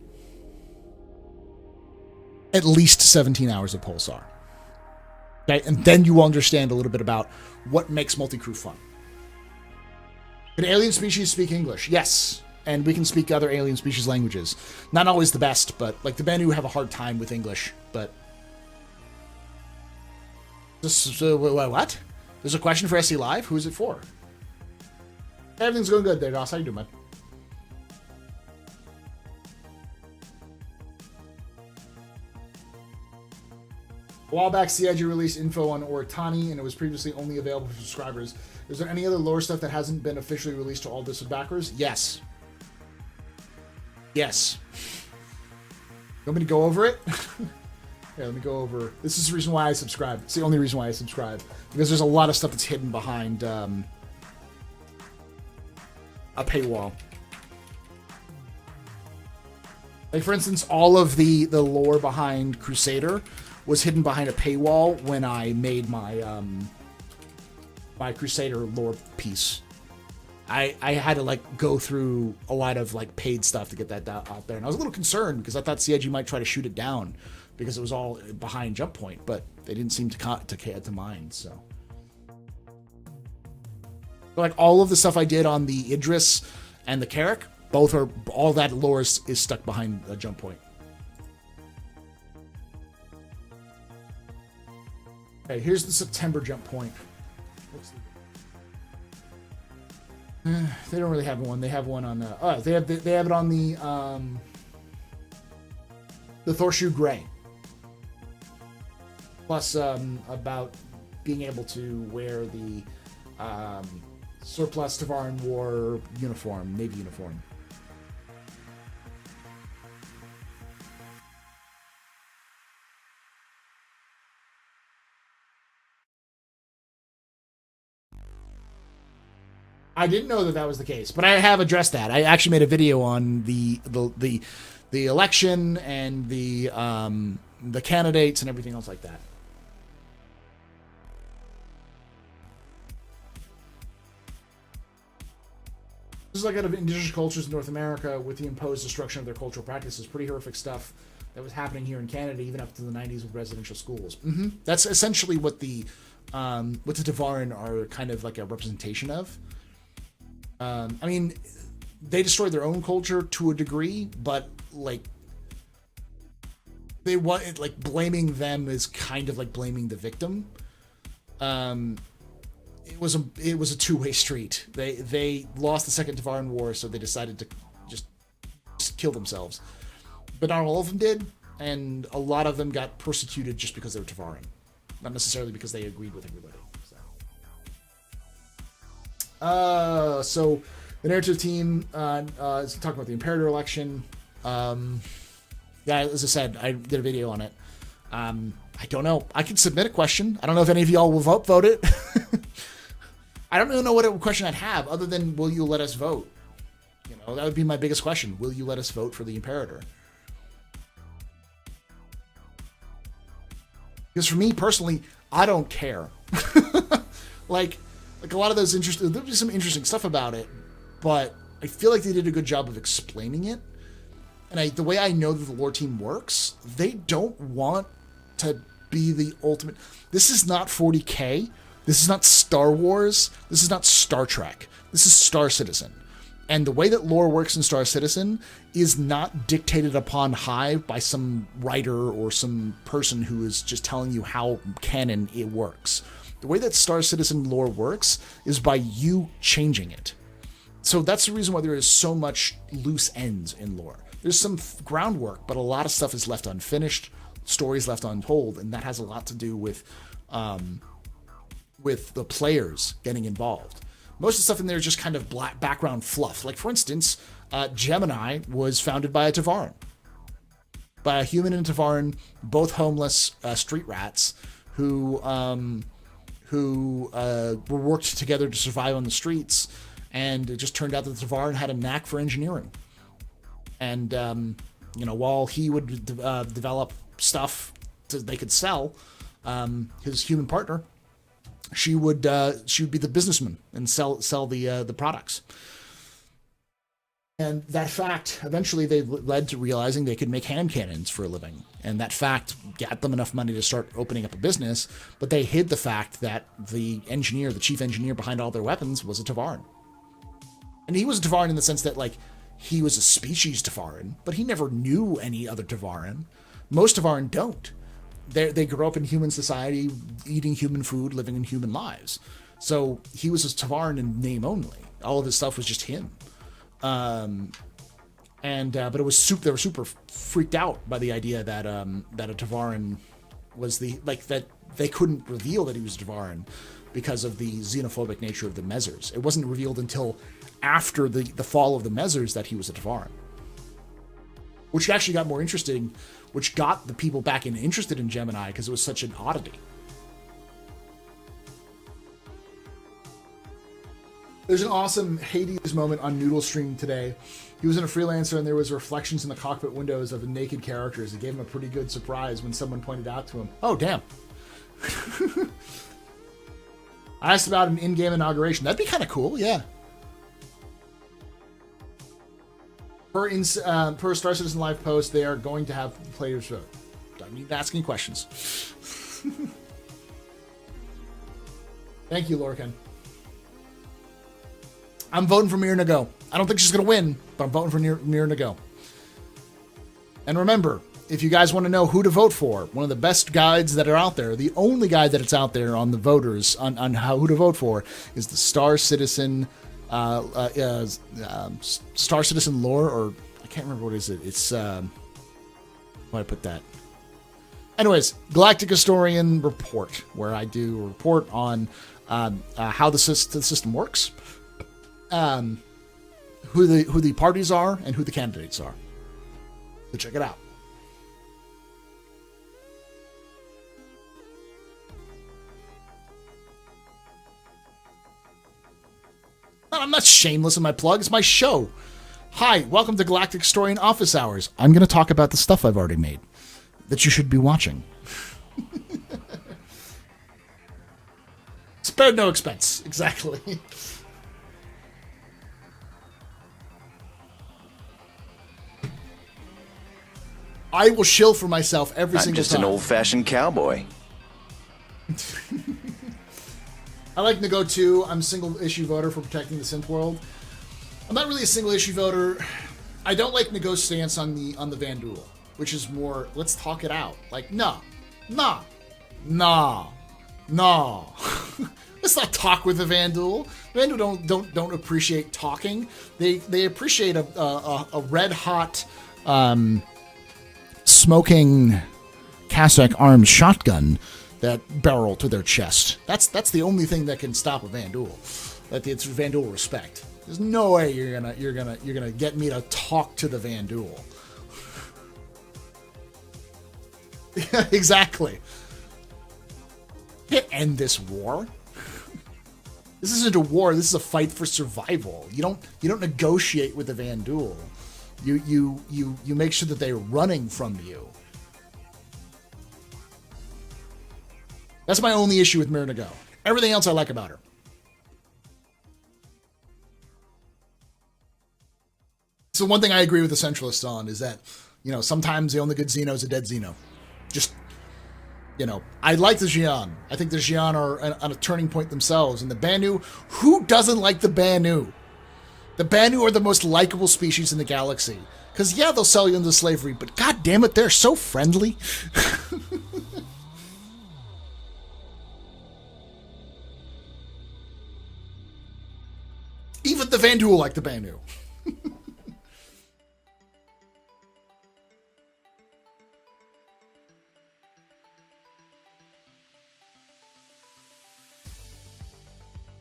At least 17 hours of Pulsar. Okay, and then you will understand a little bit about what makes multi-crew fun. Can alien species speak English? Yes. and we can speak other alien species languages. Not always the best, but like the Banu have a hard time with English. But what? There's a question for SC Live. Who is it for? Everything's going good there, Doss. How you doing, man? A while back, CIG released info on Oritani, and it was previously only available for subscribers. Is there any other lore stuff that hasn't been officially released to all the backers? Yes. Yes. You want me to go over it? Here, let me go over. This is the reason why I subscribe. It's the only reason why I subscribe. Because there's a lot of stuff that's hidden behind a paywall. Like, for instance, all of the lore behind Crusader was hidden behind a paywall when I made my my Crusader lore piece. I had to like go through a lot of like paid stuff to get that out there, and I was a little concerned because I thought CIG might try to shoot it down because it was all behind Jump Point, but they didn't seem to mind. So, but like all of the stuff I did on the Idris and the Carrick, all that lore is stuck behind Jump Point. Okay, here's the September Jump Point. They don't really have one. They have one on the. They have it on the Thorshoe Gray. Plus, about being able to wear the surplus Tavaran War uniform, Navy uniform. I didn't know that was the case, but I have addressed that. I actually made a video on the election and the candidates and everything else like that. This is like out of indigenous cultures in North America with the imposed destruction of their cultural practices. Pretty horrific stuff that was happening here in Canada, even up to the 90s with residential schools. Mm-hmm. That's essentially what the Tavaran are kind of like a representation of. I mean, they destroyed their own culture to a degree, but like they want it, like blaming them is kind of like blaming the victim. It was a two-way street. They lost the Second Tavaran War, so they decided to just kill themselves. But not all of them did, and a lot of them got persecuted just because they were Tavaran, not necessarily because they agreed with everybody. So the narrative team is talking about the Imperator election. Yeah, as I said, I did a video on it. I don't know. I can submit a question. I don't know if any of y'all will vote it. I don't even know what question I'd have other than, will you let us vote? You know, that would be my biggest question. Will you let us vote for the Imperator? Because for me personally, I don't care. Like a lot of those there'll be some interesting stuff about it, but I feel like they did a good job of explaining it. And the way I know that the lore team works, they don't want to be the ultimate. This is not 40K. This is not Star Wars. This is not Star Trek. This is Star Citizen. And the way that lore works in Star Citizen is not dictated upon high by some writer or some person who is just telling you how canon it works. The way that Star Citizen lore works is by you changing it. So that's the reason why there is so much loose ends in lore. There's some groundwork, but a lot of stuff is left unfinished, stories left untold, and that has a lot to do with the players getting involved. Most of the stuff in there is just kind of black background fluff. Like, for instance, Gemini was founded by a Tavaran. By a human and a Tavaran, both homeless street rats who were worked together to survive on the streets, and it just turned out that the Tavaran had a knack for engineering. And, while he would develop stuff they could sell, his human partner, she would be the businessman and sell the products. And that fact, eventually they led to realizing they could make hand cannons for a living. And that fact got them enough money to start opening up a business, but they hid the fact that the chief engineer behind all their weapons was a Tavaran. And he was a Tavaran in the sense that, like, he was a species Tavaran, but he never knew any other Tavaran. Most Tavaran don't. They grow up in human society, eating human food, living in human lives. So he was a Tavaran in name only. All of his stuff was just him. But it was they were super freaked out by the idea that that a Tavaran was that they couldn't reveal that he was a Tavaran because of the xenophobic nature of the Mezzers. It wasn't revealed until after the fall of the Mezzers that he was a Tavaran, which actually got more interesting, which got the people back interested in Gemini because it was such an oddity. There's an awesome Hades moment on Noodle Stream today. He was in a freelancer and there was reflections in the cockpit windows of the naked characters. It gave him a pretty good surprise when someone pointed out to him, oh, damn. I asked about an in-game inauguration. That'd be kind of cool, yeah. Per Star Citizen Live post, they are going to have players vote. Don't need asking questions. Thank you, Lorcan. I'm voting for Mir Nago. I don't think she's going to win, but I'm voting for Mir Nago. And remember, if you guys want to know who to vote for, one of the best guides that are out there, the only guide that it's out there on the voters, on who to vote for, is the Star Citizen Star Citizen lore, or I can't remember what is it. It's why I put that. Anyways, Galactic Historian report, where I do a report on how the system works, who the parties are, and who the candidates are. So check it out. I'm not shameless in my plug. It's my show. Hi, welcome to Galactic Historian Office Hours. I'm going to talk about the stuff I've already made that you should be watching. Spared no expense. Exactly. I will shill for myself every single time. I'm just an old-fashioned cowboy. I like Nago too. I'm a single-issue voter for protecting the synth world. I'm not really a single-issue voter. I don't like Nago's stance on the Vanduul, which is more, let's talk it out. Like, nah. Let's not talk with the Vanduul. Vanduul don't appreciate talking. They appreciate a red-hot, smoking Cossack armed shotgun that barrel to their chest. That's the only thing that can stop a Vanduul. That it's Vanduul respect. There's no way you're gonna get me to talk to the Vanduul. Yeah, exactly. You can't end this war. This isn't a war. This is a fight for survival. You don't negotiate with the Vanduul. You make sure that they're running from you. That's my only issue with Mir Nago. Everything else I like about her. So one thing I agree with the Centralists on is that, sometimes the only good Xeno is a dead Xeno. Just, I like the Xi'an. I think the Xi'an are on a turning point themselves. And the Banu, who doesn't like the Banu? The Banu are the most likable species in the galaxy. Because, yeah, they'll sell you into slavery, but god damn it, they're so friendly. Even the Vanduul like the Banu.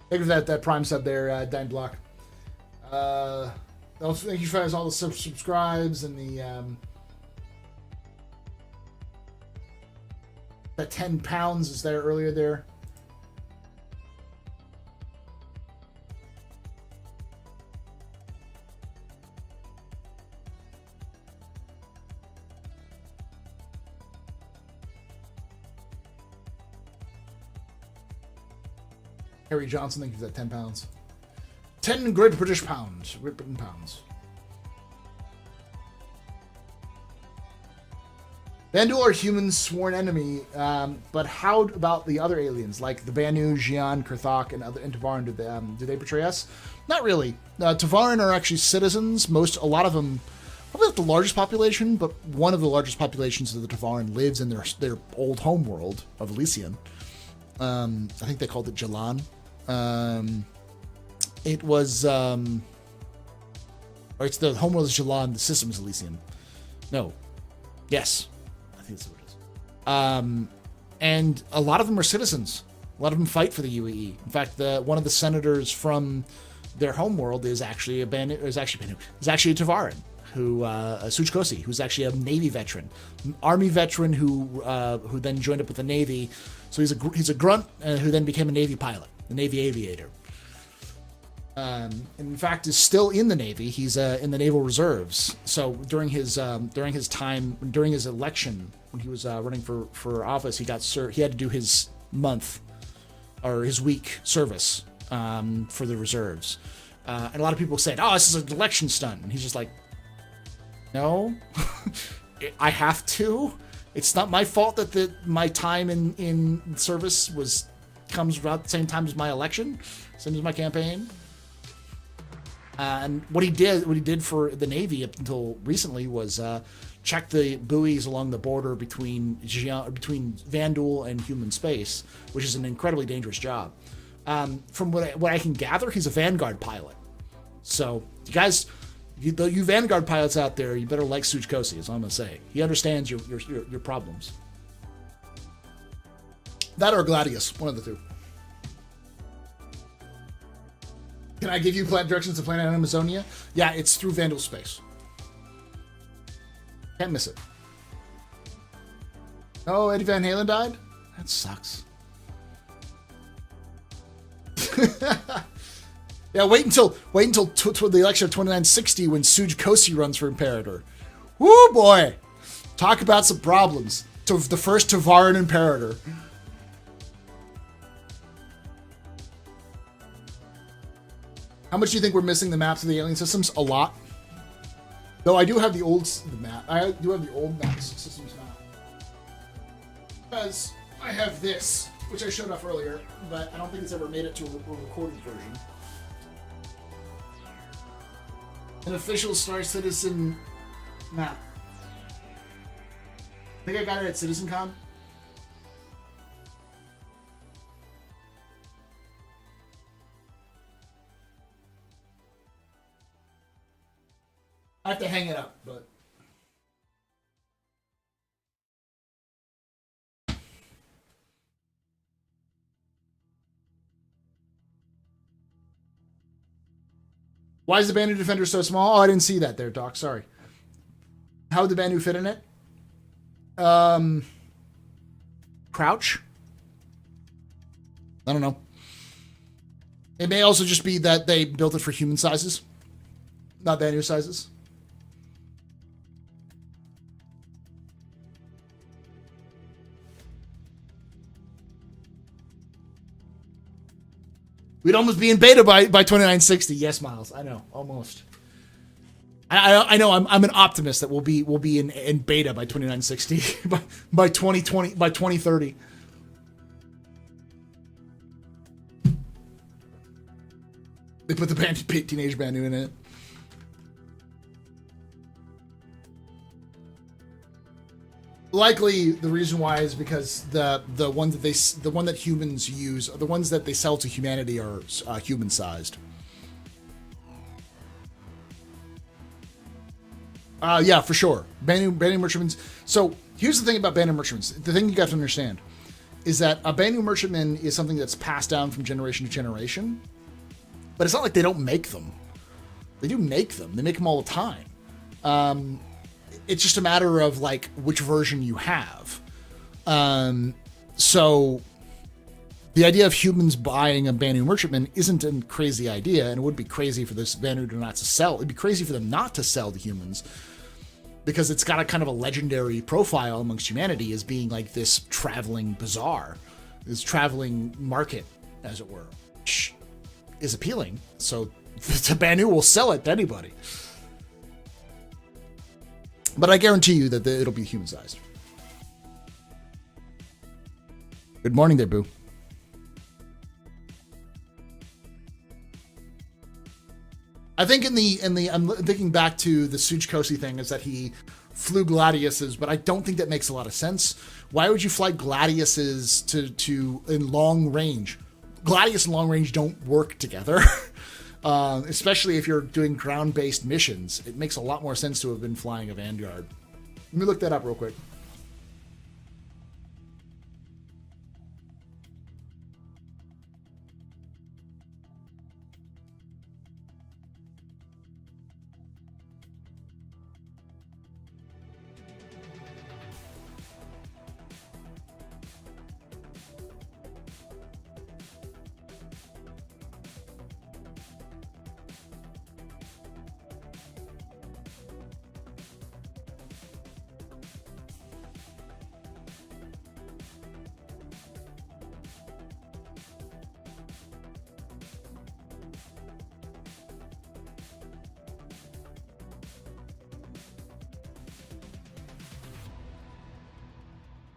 Thank you for that Prime sub there, Dime Block. Also, thank you for all the subscribes and the that £10 is there earlier there. Harry Johnson, thank you for that £10. 10 Great British pounds. Great Britain pounds. Vanduul are humans' sworn enemy, but how about the other aliens, like the Banu, Xi'an, Kurthok, and Tavaran? Do they betray us? Not really. Tavaran are actually citizens. A lot of them, probably not the largest population, but one of the largest populations of the Tavaran lives in their old home world of Elysian. I think they called it Jalan. It was, or it's the homeworld is Jalan, the system is Elysium. No. Yes. I think that's what it is. And a lot of them are citizens. A lot of them fight for the UAE. In fact, one of the senators from their homeworld is actually a Tavaran, who Suchkosi, who's actually a Navy veteran, Army veteran who then joined up with the Navy. So he's a grunt who then became a Navy pilot, a Navy aviator. And in fact, is still in the Navy. He's in the Naval Reserves. So during his election, when he was running for office, he had to do his month or his week service for the reserves. And a lot of people said, "Oh, this is an election stunt," and he's just like, "No, I have to. It's not my fault that my time in service comes about the same time as my election, same as my campaign." And what he did for the Navy up until recently was check the buoys along the border between Vanduul and human space, which is an incredibly dangerous job. From what I can gather, he's a Vanguard pilot. So you guys, you Vanguard pilots out there, you better like Suchkosi, is all I'm gonna say. He understands your problems. That or Gladius, one of the two. Can I give you directions to planet Amazonia? Yeah, it's through Vanduul space. Can't miss it. Oh, Eddie Van Halen died? That sucks. Yeah, wait until the election of 2960 when Suchkosi runs for Imperator. Woo, boy! Talk about some problems. To the first Tavaran Imperator. How much do you think we're missing the maps of the alien systems? A lot. Though I do have the old map. I do have the old maps systems map. Because I have this, which I showed off earlier, but I don't think it's ever made it to a recorded version. An official Star Citizen map. I think I got it at CitizenCon. I have to hang it up, but... Why is the Banu Defender so small? Oh, I didn't see that there, Doc. Sorry. How would the Banu fit in it? Crouch? I don't know. It may also just be that they built it for human sizes, not Banu sizes. We'd almost be in beta by 2960. Yes, Miles. I know, almost. I know. I'm an optimist that we'll be in beta by 2960 by 2020 by 2030. They put the teenage Banu in it. Likely, the reason why is because the one that humans use, the ones that they sell to humanity are human sized. Yeah, for sure. Banu merchantmen. So here's the thing about Banu merchantmen. The thing you got to understand is that a Banu merchantman is something that's passed down from generation to generation, but it's not like they don't make them. They do make them. They make them all the time. It's just a matter of like which version you have. So the idea of humans buying a Banu merchantman isn't a crazy idea, and it would be crazy for this Banu not to sell. It'd be crazy for them not to sell to humans because it's got a kind of a legendary profile amongst humanity as being like this traveling bazaar, this traveling market, as it were, which is appealing. So the Banu will sell it to anybody. But I guarantee you that it'll be human-sized. Good morning there, Boo. I think in the I'm thinking back to the Sujkosi thing is that he flew gladiuses, but I don't think that makes a lot of sense. Why would you fly gladiuses to in long range? Gladius and long range don't work together, especially if you're doing ground-based missions. It makes a lot more sense to have been flying a Vanguard. Let me look that up real quick.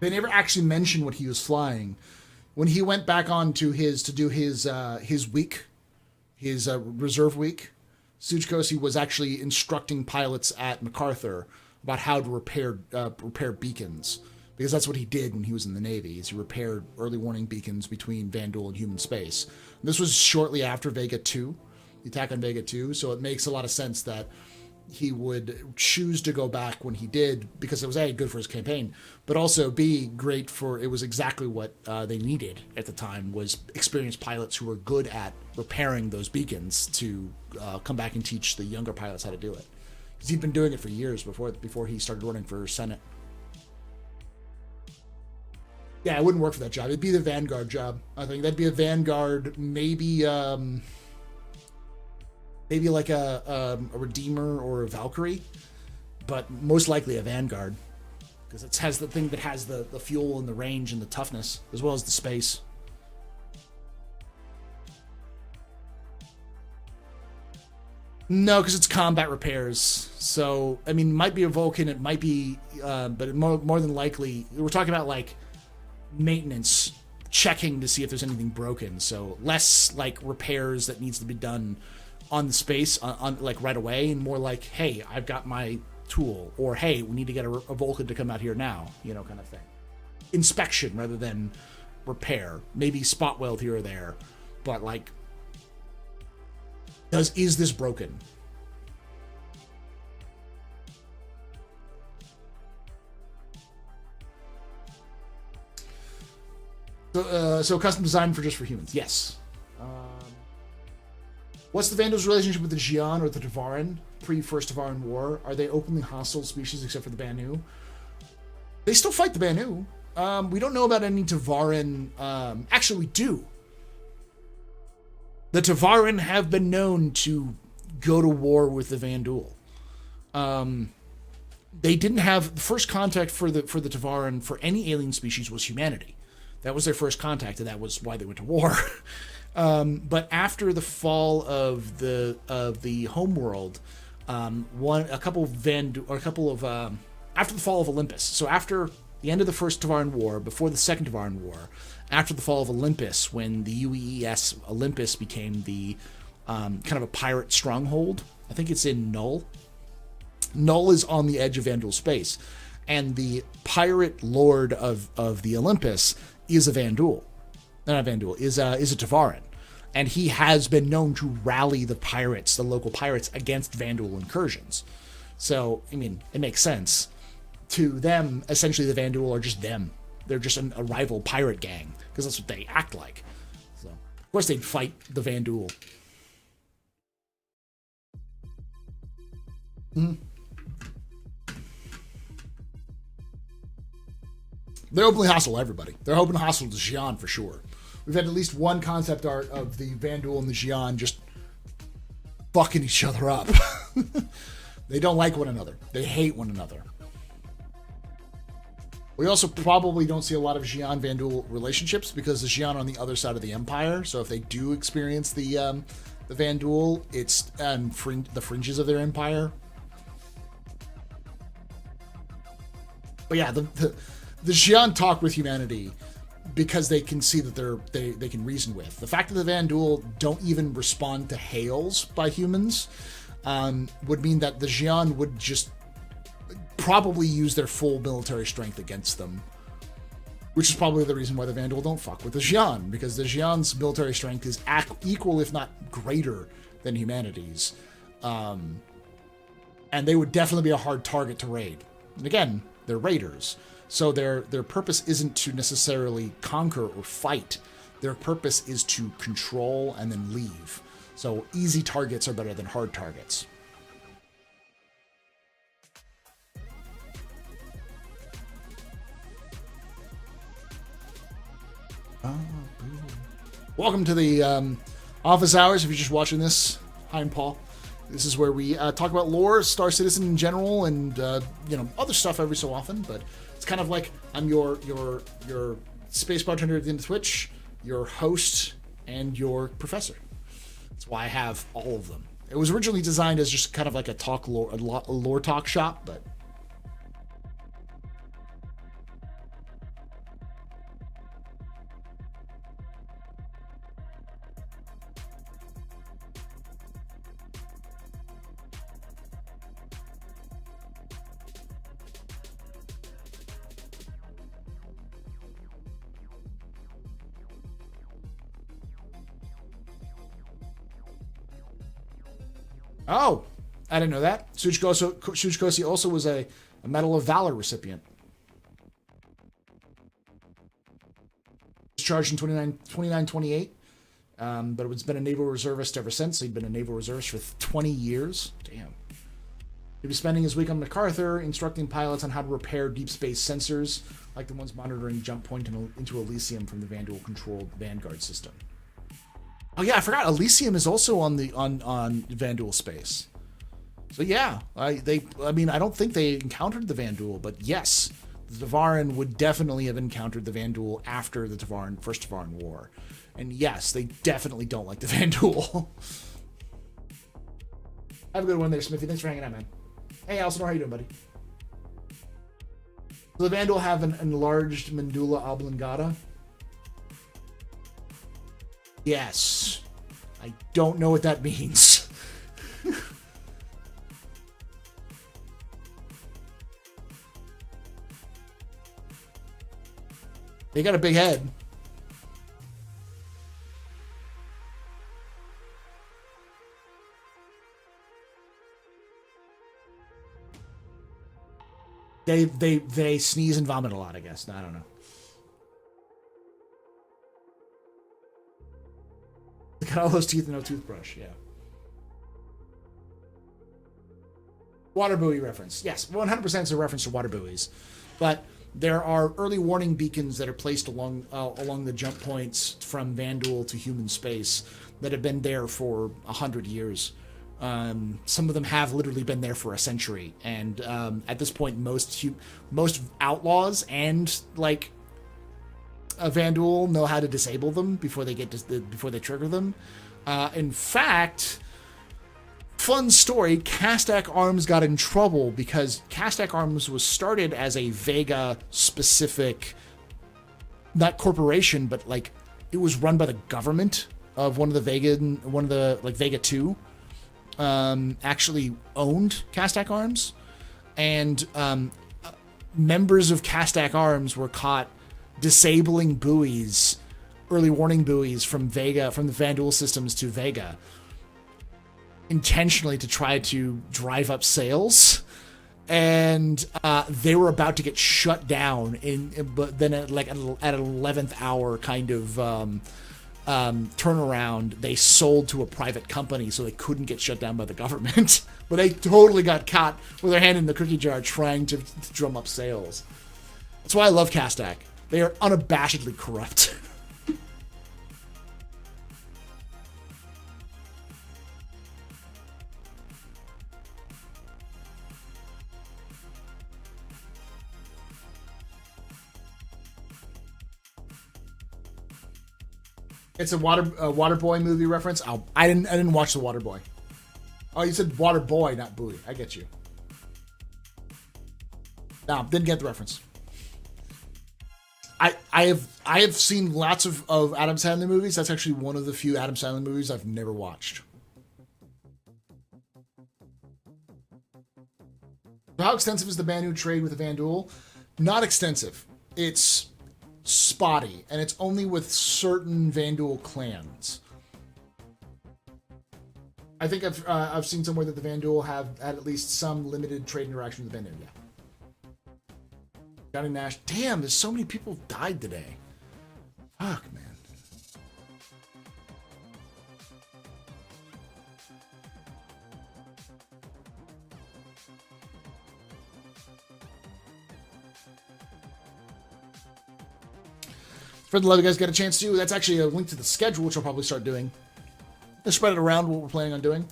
They never actually mentioned what he was flying. When he went back on to do his week, his reserve week, Sujkosi was actually instructing pilots at MacArthur about how to repair beacons, because that's what he did when he was in the Navy. Is he repaired early warning beacons between Vanduul and human space. And this was shortly after Vega 2, the attack on Vega 2, so it makes a lot of sense that he would choose to go back when he did, because it was A, good for his campaign, but also B, great for, it was exactly what they needed at the time, was experienced pilots who were good at repairing those beacons to come back and teach the younger pilots how to do it. Because he'd been doing it for years before he started running for Senate. Yeah, it wouldn't work for that job. It'd be the Vanguard job. I think that'd be a Vanguard, maybe like a Redeemer or a Valkyrie, but most likely a Vanguard, because it has the thing that has the fuel and the range and the toughness, as well as the space. No, because it's combat repairs. So, I mean, it might be a Vulcan, it might be, but more than likely, we're talking about, like, maintenance, checking to see if there's anything broken. So, less, like, repairs that needs to be done on the space, on like, right away, and more like, hey, I've got my tool, or hey, we need to get a Vulcan to come out here now, kind of thing. Inspection rather than repair. Maybe spot weld here or there, but, like, is this broken? So custom design for just for humans. Yes. What's the Vandals' relationship with the Xi'an or the Tavaran pre-First Tavaran War? Are they openly hostile species except for the Banu? They still fight the Banu. We don't know about any Tavaran. Actually, we do. The Tavaran have been known to go to war with the Vanduul. They didn't have the first contact for the Tavaran for any alien species was humanity. That was their first contact, and that was why they went to war. But after the fall of the homeworld, after the fall of Olympus. So after the end of the First Tavaran War, before the Second Tavaran War, after the fall of Olympus, when the UEES Olympus became the kind of a pirate stronghold. I think it's in Null. Null is on the edge of Vanduul space, and the pirate lord of the Olympus is a Vanduul. Not Vanduul, is a Tavaran. And he has been known to rally the pirates, the local pirates, against Vanduul incursions. So, I mean, it makes sense. To them, essentially, the Vanduul are just them. They're just a rival pirate gang, because that's what they act like. So, of course, they'd fight the Vanduul. Mm-hmm. They're openly hostile to everybody. They're openly hostile to Xi'an for sure. We've had at least one concept art of the Vanduul and the Xi'an just fucking each other up. They don't like one another. They hate one another. We also probably don't see a lot of Xi'an Vanduul relationships because the Xi'an are on the other side of the Empire. So if they do experience the Vanduul, it's the fringes of their empire. But yeah, the Xi'an talk with humanity because they can see that they can reason with. The fact that the Vanduul don't even respond to hails by humans would mean that the Xi'an would just probably use their full military strength against them. Which is probably the reason why the Vanduul don't fuck with the Xi'an, because the Xi'an's military strength is equal, if not greater, than humanity's. And they would definitely be a hard target to raid. And again, they're raiders. So their purpose isn't to necessarily conquer or fight. Their purpose is to control and then leave. So easy targets are better than hard targets. Welcome to the office hours. If you're just watching this, hi, I'm Paul. This is where we talk about lore, Star Citizen in general, and other stuff every so often. But it's kind of like I'm your space bartender at the end of Twitch, your host, and your professor. That's why I have all of them. It was originally designed as just kind of like a lore talk shop, but. Oh, I didn't know that. Suchikosi also was a Medal of Valor recipient. Discharged in 2928, but it's been a naval reservist ever since. He'd been a naval reservist for 20 years. Damn. He'd be spending his week on MacArthur, instructing pilots on how to repair deep space sensors, like the ones monitoring jump point into Elysium from the Vanduul-controlled Vanguard system. Oh yeah, I forgot. Elysium is also on Vanduul space. So yeah, I don't think they encountered the Vanduul, but yes, the Tevarin would definitely have encountered the Vanduul after the First Tevarin War, and yes, they definitely don't like the Vanduul. Have a good one there, Smithy. Thanks for hanging out, man. Hey, Alcinor, how you doing, buddy? So the Vanduul have an enlarged medulla oblongata. Yes. I don't know what that means. They got a big head. They sneeze and vomit a lot, I guess. I don't know. Got all those teeth and no toothbrush, yeah. Water buoy reference. Yes, 100% is a reference to water buoys. But there are early warning beacons that are placed along the jump points from Vanduul to human space that have been there for 100 years. Some of them have literally been there for a century. And at this point, most outlaws and, like, Vanduul know how to disable them before they trigger them. In fact, fun story, Castak Arms got in trouble because Castak Arms was started as a Vega specific, not corporation, but like it was run by the government of one of the Vega 2 actually owned Castak Arms, and members of Castak Arms were caught disabling buoys, early warning buoys from the Vanduul systems to Vega, intentionally to try to drive up sales, and they were about to get shut down. But then at an 11th hour kind of turnaround, they sold to a private company, so they couldn't get shut down by the government. But they totally got caught with their hand in the cookie jar trying to drum up sales. That's why I love Castak. They are unabashedly corrupt. It's a Waterboy movie reference. I didn't watch the Waterboy. Oh, you said Waterboy, not buoy. I get you. No, didn't get the reference. I have seen lots of Adam Sandler movies. That's actually one of the few Adam Sandler movies I've never watched. How extensive is the Banu trade with the Vanduul? Not extensive. It's spotty, and it's only with certain Vanduul clans. I think I've seen somewhere that the Vanduul have had at least some limited trade interaction with the Banu. Yeah. Johnny Nash. Damn, there's so many people died today. Fuck, man. Spread the love you guys get a chance to. That's actually a link to the schedule, which I'll probably start doing. Let's spread it around what we're planning on doing.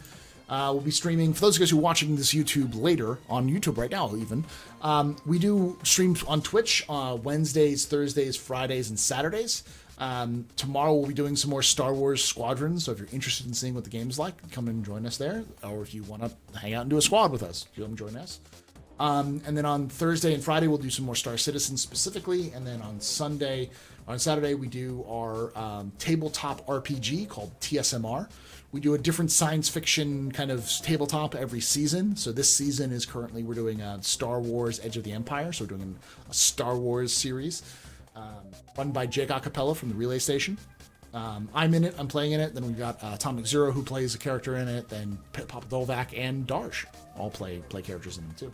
We'll be streaming, for those of you guys who are watching this YouTube later, on YouTube right now even, we do streams on Twitch Wednesdays, Thursdays, Fridays, and Saturdays. Tomorrow we'll be doing some more Star Wars Squadrons, so if you're interested in seeing what the game's like, come and join us there. Or if you want to hang out and do a squad with us, come join us. And then on Thursday and Friday we'll do some more Star Citizen specifically, and then on Saturday we do our tabletop RPG called TSMR. We do a different science fiction kind of tabletop every season. So this season is currently, we're doing Star Wars Edge of the Empire. So we're doing a Star Wars series run by Jake Acapella from the Relay Station. I'm in it. I'm playing in it. Then we've got Atomic Zero, who plays a character in it. Then Papa Dolvac and Darsh all play characters in it too.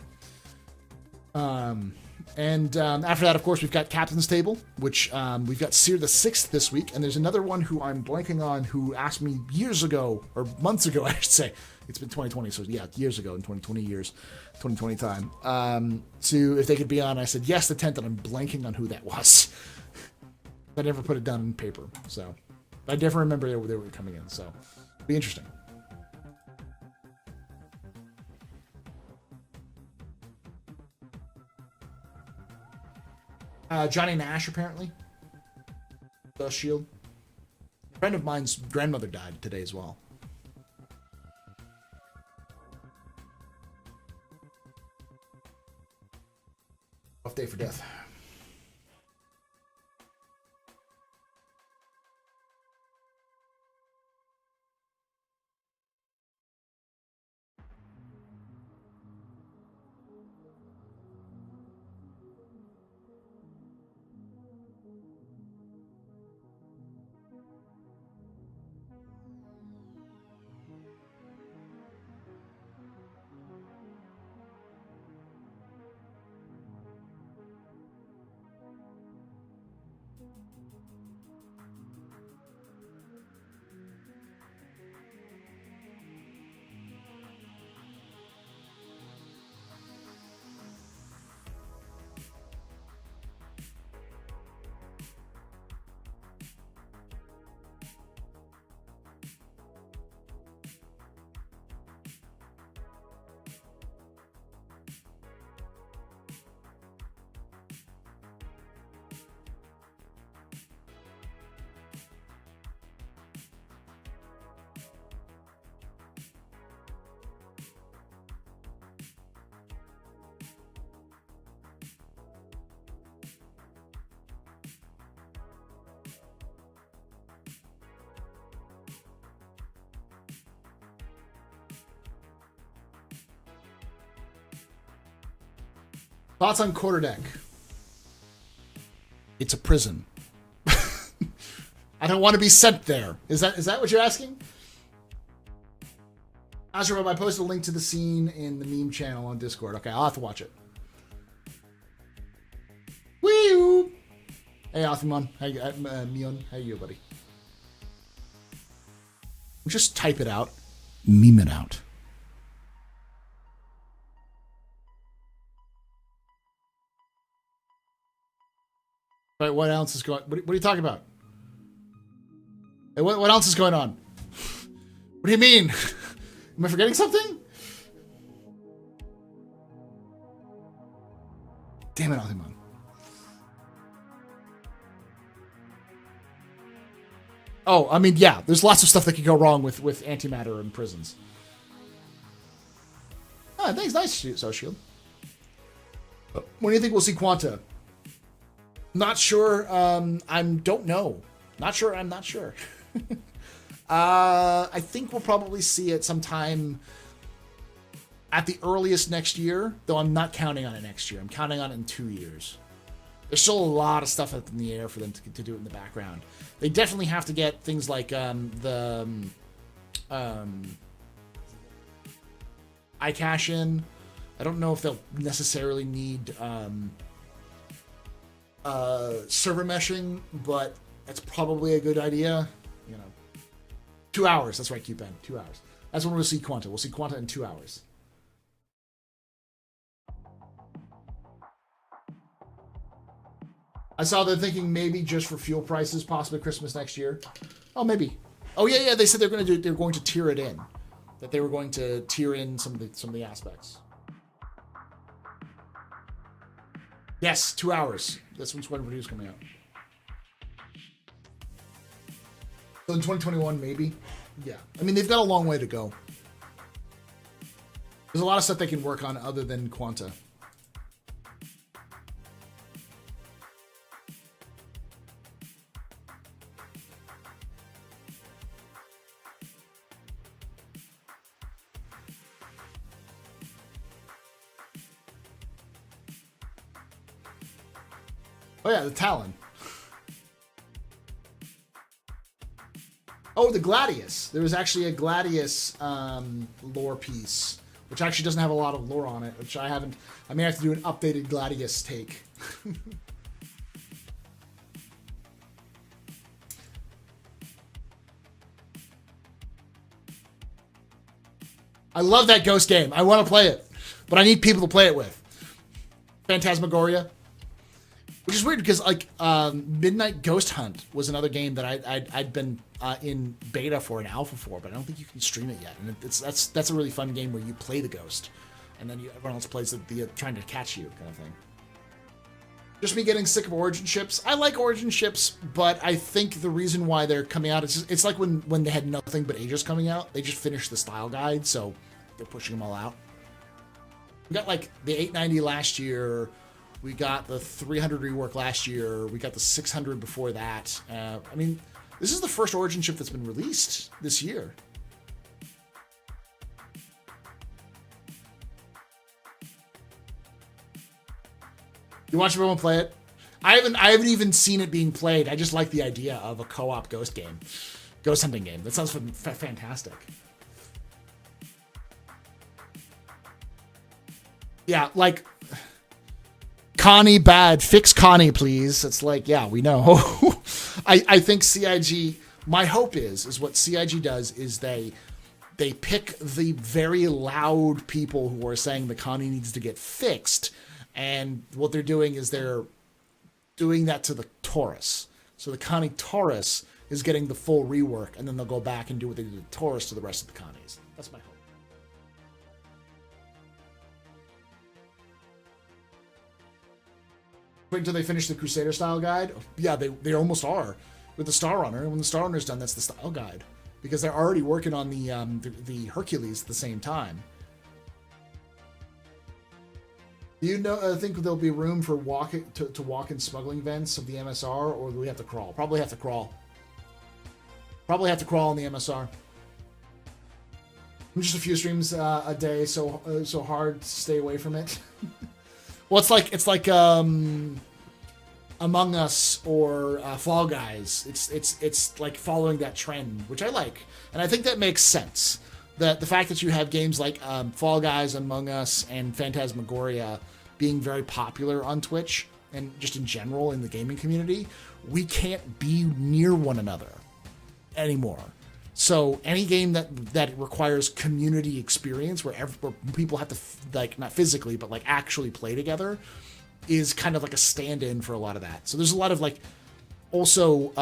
After that, of course, we've got Captain's Table, which we've got Seer the Sixth this week, and there's another one who I'm blanking on who asked me years ago, or months ago, I should say. It's been 2020, so yeah, years ago in 2020 time, to if they could be on. I said yes, the 10th, and I'm blanking on who that was. I never put it down in paper, so I definitely remember they were coming in, so it'll be interesting. Johnny Nash, apparently. The Shield. A friend of mine's grandmother died today as well. Rough day for death. Thoughts on Quarterdeck? It's a prison. I don't want to be sent there. Is that what you're asking? Azure, I posted a link to the scene in the meme channel on Discord. Okay, I'll have to watch it. Woo! Hey, Athimon. Hey, Mion. How you, buddy? Just type it out. Meme it out. Right, what else is going? What are you talking about? Hey, what else is going on? What do you mean? Am I forgetting something? Damn it, Althimon. Oh, I mean, yeah, there's lots of stuff that could go wrong with antimatter in prisons. Ah, thanks, nice, so Shield. When do you think we'll see Quanta? Not sure. Don't know. Not sure. I'm not sure. I think we'll probably see it sometime at the earliest next year, though I'm not counting on it next year. I'm counting on it in 2 years. There's still a lot of stuff up in the air for them to do it in the background. They definitely have to get things like the iCache in. I don't know if they'll necessarily need server meshing, but that's probably a good idea. 2 hours. That's right, Q-Pen. 2 hours. That's when we'll see Quanta. We'll see Quanta in 2 hours. I saw they're thinking maybe just for fuel prices, possibly Christmas next year. Oh, maybe. Oh yeah. They said they're going to tier it in. That they were going to tier in some of the aspects. Yes, 2 hours. That's when Squadron Pursuit's coming out. So in 2021, maybe. Yeah. I mean, they've got a long way to go. There's a lot of stuff they can work on other than Quanta. Oh yeah, the Talon. Oh, the Gladius. There was actually a Gladius lore piece, which actually doesn't have a lot of lore on it, which I haven't... I may have to do an updated Gladius take. I love that Ghost game. I want to play it, but I need people to play it with. Phantasmagoria. Which is weird because Midnight Ghost Hunt was another game that I'd been in beta for an alpha for, but I don't think you can stream it yet. And that's a really fun game where you play the ghost, and then everyone else plays the trying to catch you kind of thing. Just me getting sick of origin ships. I like origin ships, but I think the reason why they're coming out it's like when they had nothing but Aegis coming out. They just finished the style guide, so they're pushing them all out. We got like the 890 last year. We got the 300 rework last year. We got the 600 before that. I mean, this is the first Origin ship that's been released this year. You watch everyone play it? I haven't even seen it being played. I just like the idea of a co-op ghost hunting game. That sounds fantastic. Yeah, like... Connie bad. Fix Connie, please. It's like, yeah, we know. I think CIG, my hope is what CIG does is they pick the very loud people who are saying the Connie needs to get fixed, and what they're doing is they're doing that to the Taurus. So the Connie Taurus is getting the full rework, and then they'll go back and do what they did to Taurus to the rest of the Connies. That's my hope. Wait until they finish the Crusader style guide. Yeah, they almost are with the Star Runner. When the Star Runner's done, that's the style guide because they're already working on the Hercules at the same time. Do you think there'll be room for to walk in smuggling vents of the MSR, or do we have to crawl? Probably have to crawl. Probably have to crawl on the MSR. Just a few streams a day, so hard to stay away from it. Well, it's like Among Us or Fall Guys. It's like following that trend, which I like, and I think that makes sense. The fact that you have games like Fall Guys, Among Us, and Phantasmagoria being very popular on Twitch and just in general in the gaming community, we can't be near one another anymore. So any game that requires community experience where people have to like not physically but like actually play together is kind of like a stand-in for a lot of that. So there's a lot of like also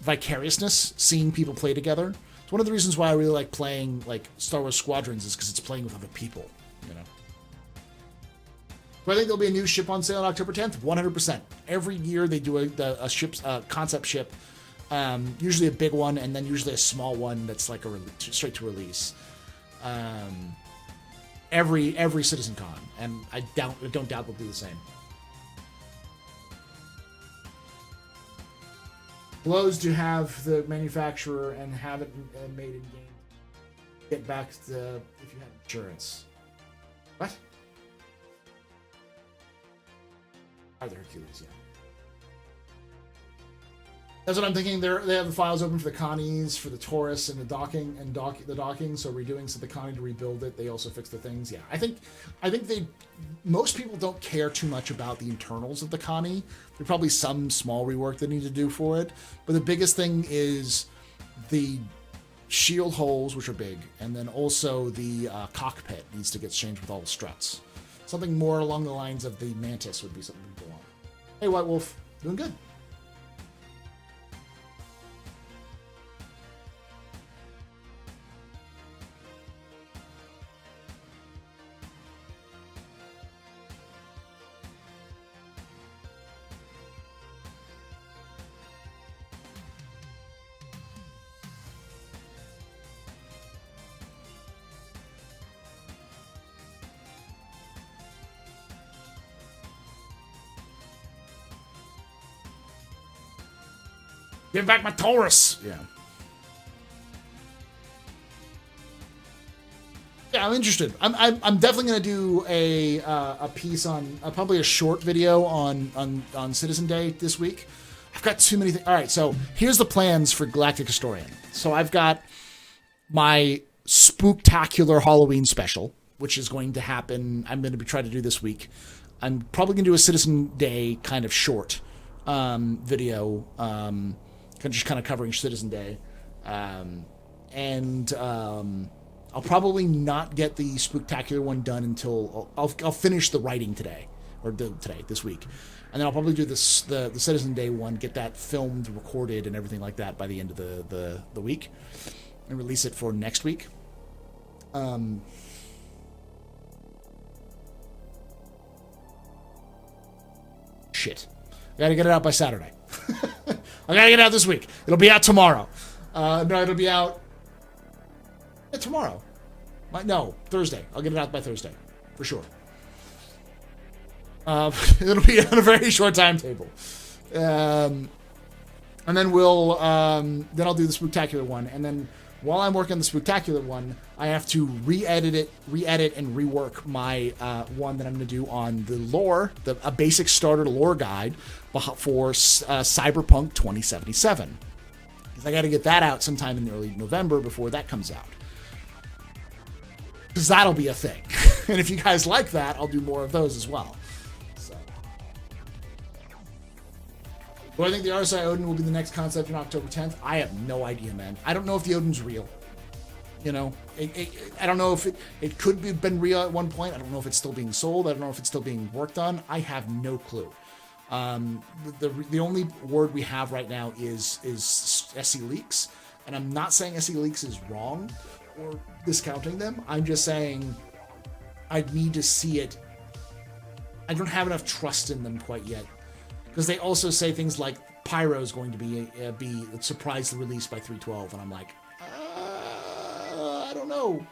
vicariousness seeing people play together. It's one of the reasons why I really like playing like Star Wars Squadrons is because it's playing with other people, you know. Do I think there'll be a new ship on sale on October 10th? 100%. Every year they do a ship's concept ship. Usually a big one, and then usually a small one that's like a straight to release. Every CitizenCon, and I don't doubt they'll do the same. blows to have the manufacturer and have it made in game. Get back to if you have insurance. What? Either Hercules, yeah. That's what I'm thinking. They have the files open for the Connies, for the Taurus, and the docking the docking. So redoing so the Connie to rebuild it. They also fix the things. Yeah, I think most people don't care too much about the internals of the Connie. There's probably some small rework they need to do for it, but the biggest thing is the shield holes, which are big, and then also the cockpit needs to get changed with all the struts. Something more along the lines of the Mantis would be something people want. Hey, White Wolf, doing good. Give back my Taurus! Yeah. Yeah, I'm interested. I'm definitely gonna do a piece on probably a short video on Citizen Day this week. I've got too many things. All right, so here's the plans for Galactic Historian. So I've got my spooktacular Halloween special, which is going to happen. I'm going to be trying to do this week. I'm probably going to do a Citizen Day kind of short video, just kind of covering Citizen Day, and I'll probably not get the spooktacular one done until I'll finish the writing today, this week, and then I'll probably do the Citizen Day one, get that filmed, recorded, and everything like that by the end of the week, and release it for next week. Shit, I gotta get it out by Saturday. I gotta get it out this week. It'll be out tomorrow. No, it'll be out tomorrow. No, Thursday. I'll get it out by Thursday, for sure. It'll be on a very short timetable. And then then I'll do the spooktacular one. And then while I'm working on the spooktacular one, I have to re-edit and rework my one that I'm going to do on the lore, a basic starter lore guide for Cyberpunk 2077. Because I got to get that out sometime in early November before that comes out. Because that'll be a thing. And if you guys like that, I'll do more of those as well. So. Do I think the RSI Odin will be the next concept in October 10th? I have no idea, man. I don't know if the Odin's real. You know, I don't know if it could have been real at one point. I don't know if it's still being sold. I don't know if it's still being worked on. I have no clue. The only word we have right now is SE Leaks. And I'm not saying SE Leaks is wrong or discounting them. I'm just saying I need to see it. I don't have enough trust in them quite yet. Because they also say things like Pyro is going to be surprise released by 312. And I'm like, I don't know.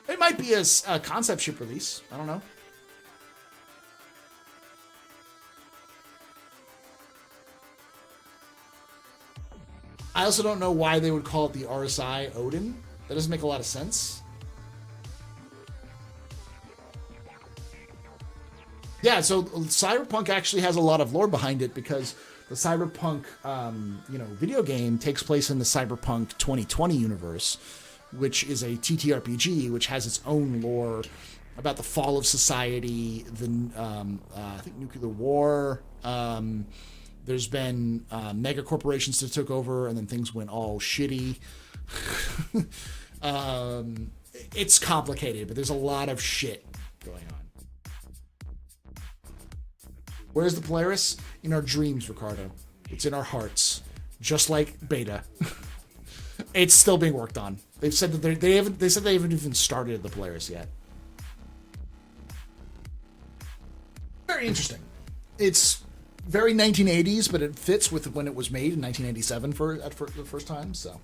It might be a concept ship release. I don't know. I also don't know why they would call it the RSI Odin. That doesn't make a lot of sense. Yeah, so Cyberpunk actually has a lot of lore behind it because the Cyberpunk, video game takes place in the Cyberpunk 2020 universe, which is a TTRPG, which has its own lore about the fall of society, I think nuclear war. There's been mega corporations that took over, and then things went all shitty. It's complicated, but there's a lot of shit going on. Where's the Polaris? In our dreams, Ricardo. It's in our hearts, just like Beta. It's still being worked on. They've said that they haven't even started the Polaris yet. Very interesting. It's very 1980s, but it fits with when it was made in 1987 for the first time. So.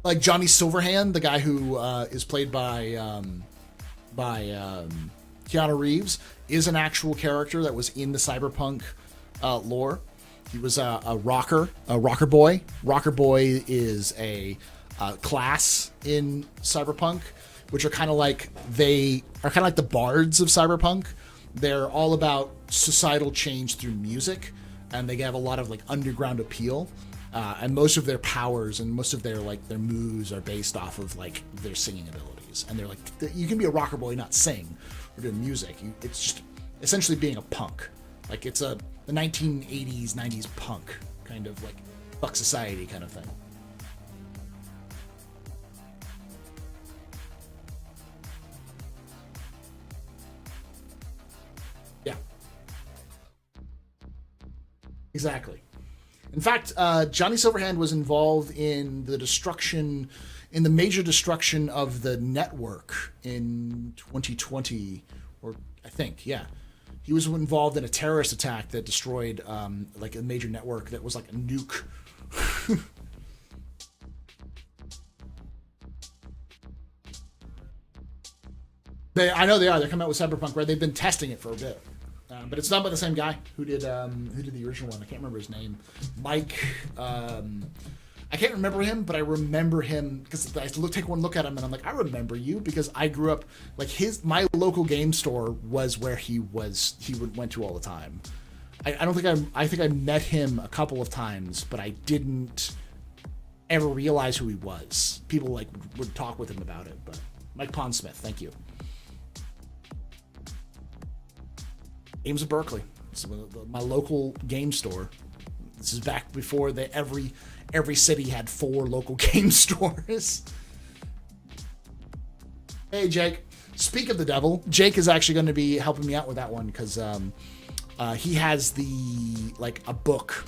Like Johnny Silverhand, the guy who is played by Keanu Reeves, is an actual character that was in the Cyberpunk lore. He was a rocker boy. Rocker boy is a class in Cyberpunk, which are kind of like the bards of Cyberpunk. They're all about societal change through music, and they have a lot of like underground appeal. And most of their powers and most of their moves are based off of like their singing abilities. And they're like, you can be a rocker boy, not sing or do music. It's just essentially being a punk. Like it's the 1980s, 90s punk kind of like fuck society kind of thing. Yeah. Exactly. In fact, Johnny Silverhand was involved in the major destruction of the network in 2020, or I think, yeah. He was involved in a terrorist attack that destroyed like a major network that was like a nuke. I know they are. They're coming out with Cyberpunk, right? They've been testing it for a bit. But it's done by the same guy who did the original one. I can't remember his name. Mike. I can't remember him, but I remember him because I take one look at him and I'm like, I remember you because I grew up like my local game store was where he went to all the time. I think I met him a couple of times, but I didn't ever realize who he was. People like would talk with him about it, but Mike Pondsmith, thank you. Games of Berkeley. It's my local game store. This is back before every city had 4 local game stores. Hey, Jake. Speak of the devil, Jake is actually going to be helping me out with that one because he has a book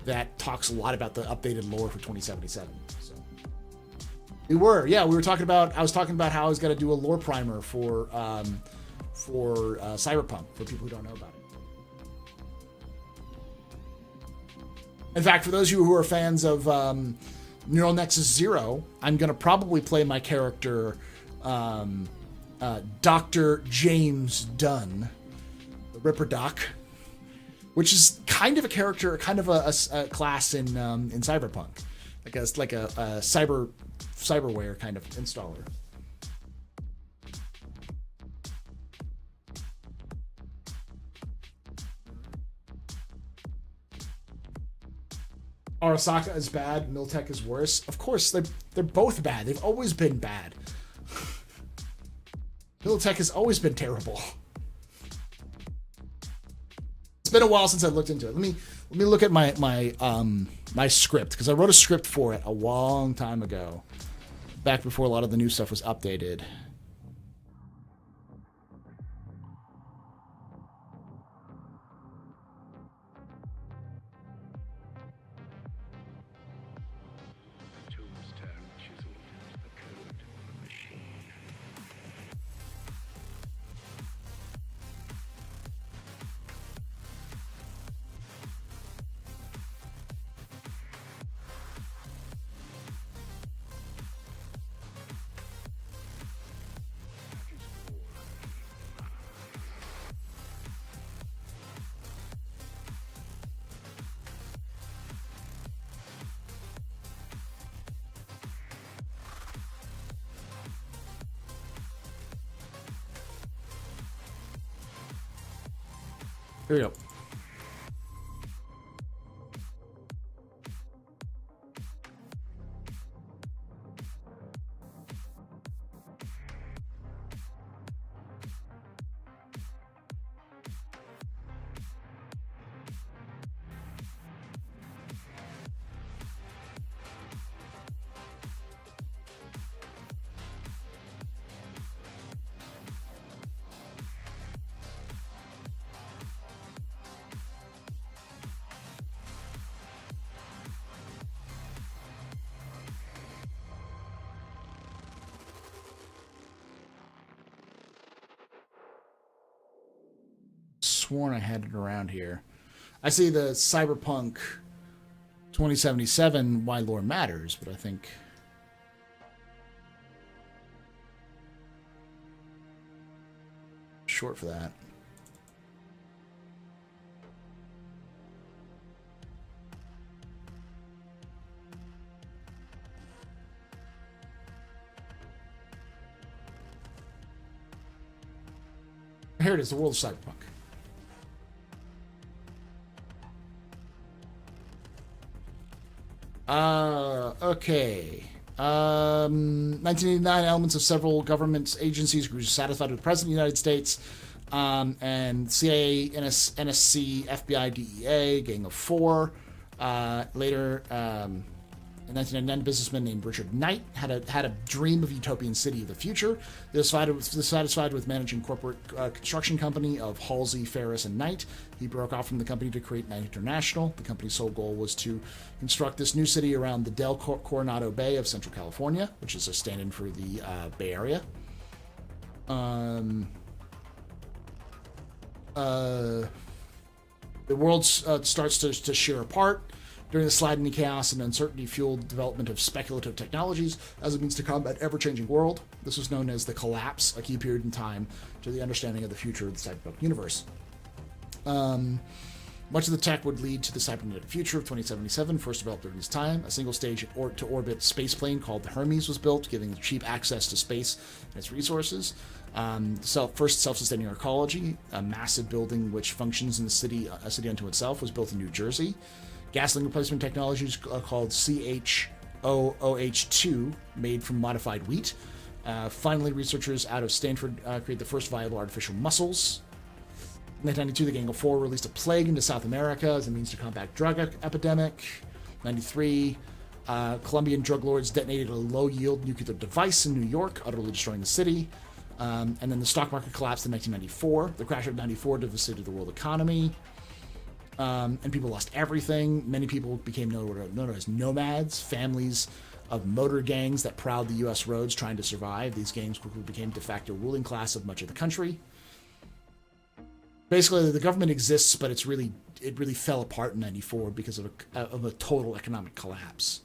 that talks a lot about the updated lore for 2077. So we were talking about. I was talking about how I was going to do a lore primer for Cyberpunk for people who don't know about it. In fact, for those of you who are fans of Neural Nexus Zero, I'm going to probably play my character Dr. James Dunn, the Ripper Doc, which is kind of a character, kind of a class in Cyberpunk, like a cyberware kind of installer. Arasaka is bad, Miltech is worse. Of course, they're both bad. They've always been bad. Miltech has always been terrible. It's been a while since I looked into it. Let me look at my script because I wrote a script for it a long time ago, back before a lot of the new stuff was updated. Here we go. sworn I had it around here. I see the Cyberpunk 2077 Why Lore Matters, but I think... short for that. Here it is, the world of Cyberpunk. Okay. 1989, elements of several government agencies grew dissatisfied with the President of the United States, and CIA, NSC, FBI, DEA, Gang of Four. Later, in 1999, a businessman named Richard Knight had a dream of a utopian city of the future. He was dissatisfied with managing corporate construction company of Halsey, Ferris, and Knight. He broke off from the company to create Knight International. The company's sole goal was to construct this new city around the Del Coronado Bay of Central California, which is a stand-in for the Bay Area. The world starts to shear apart during the slide into chaos and uncertainty-fueled development of speculative technologies as a means to combat ever-changing world. This was known as the Collapse, a key period in time to the understanding of the future of the Cyberpunk universe. Much of the tech would lead to the cybernetic future of 2077, first developed during this time. A single-stage to-orbit spaceplane called the Hermes was built, giving cheap access to space and its resources. First self-sustaining arcology, a massive building which functions in the city, a city unto itself, was built in New Jersey. Gasoline replacement technologies called CHOOH2, made from modified wheat. Finally, researchers out of Stanford created the first viable artificial muscles. In 1992, the Gang of Four released a plague into South America as a means to combat drug epidemic. 93, Colombian drug lords detonated a low-yield nuclear device in New York, utterly destroying the city. And then the stock market collapsed in 1994. The crash of 94 devastated the world economy. And people lost everything. Many people became known as nomads, families of motor gangs that prowled the U.S. roads trying to survive. These gangs quickly became de facto ruling class of much of the country. Basically, the government exists, but it really fell apart in 94 because of a total economic collapse.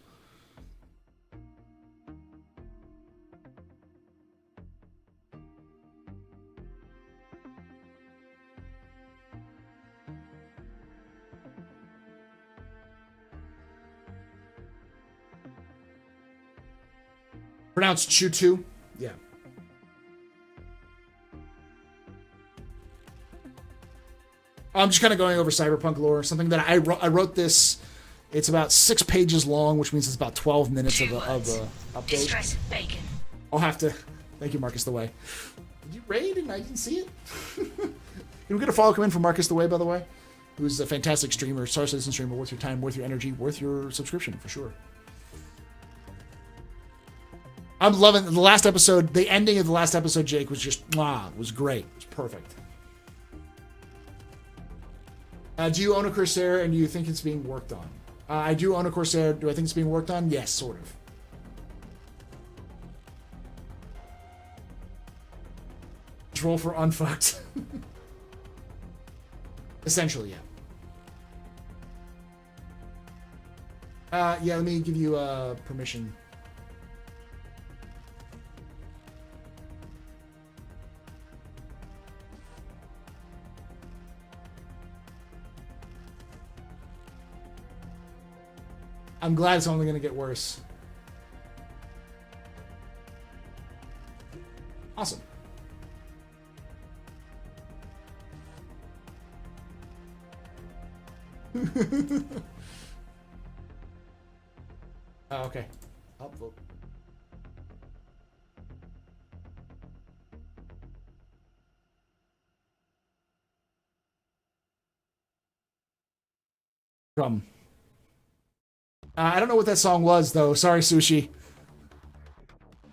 Pronounced Chutu. Yeah. I'm just kind of going over Cyberpunk lore. Something that I wrote this. It's about 6 pages long, which means it's about 12 minutes of a update. Distress bacon. I'll have to. Thank you, Marcus the Way. Did you raid and I didn't see it? Can we get a follow come in from Marcus the Way, by the way? Who's a fantastic streamer, Star Citizen streamer, worth your time, worth your energy, worth your subscription for sure. I'm loving the last episode. The ending of the last episode, Jake, was just it was great. It was perfect. Do you own a Corsair and do you think it's being worked on? I do own a Corsair. Do I think it's being worked on? Yes, sort of. Just roll for unfucked. Essentially, yeah. Yeah, let me give you permission. I'm glad it's only going to get worse. Awesome. Oh, okay. Upvote. Drum. I don't know what that song was, though. Sorry, Sushi.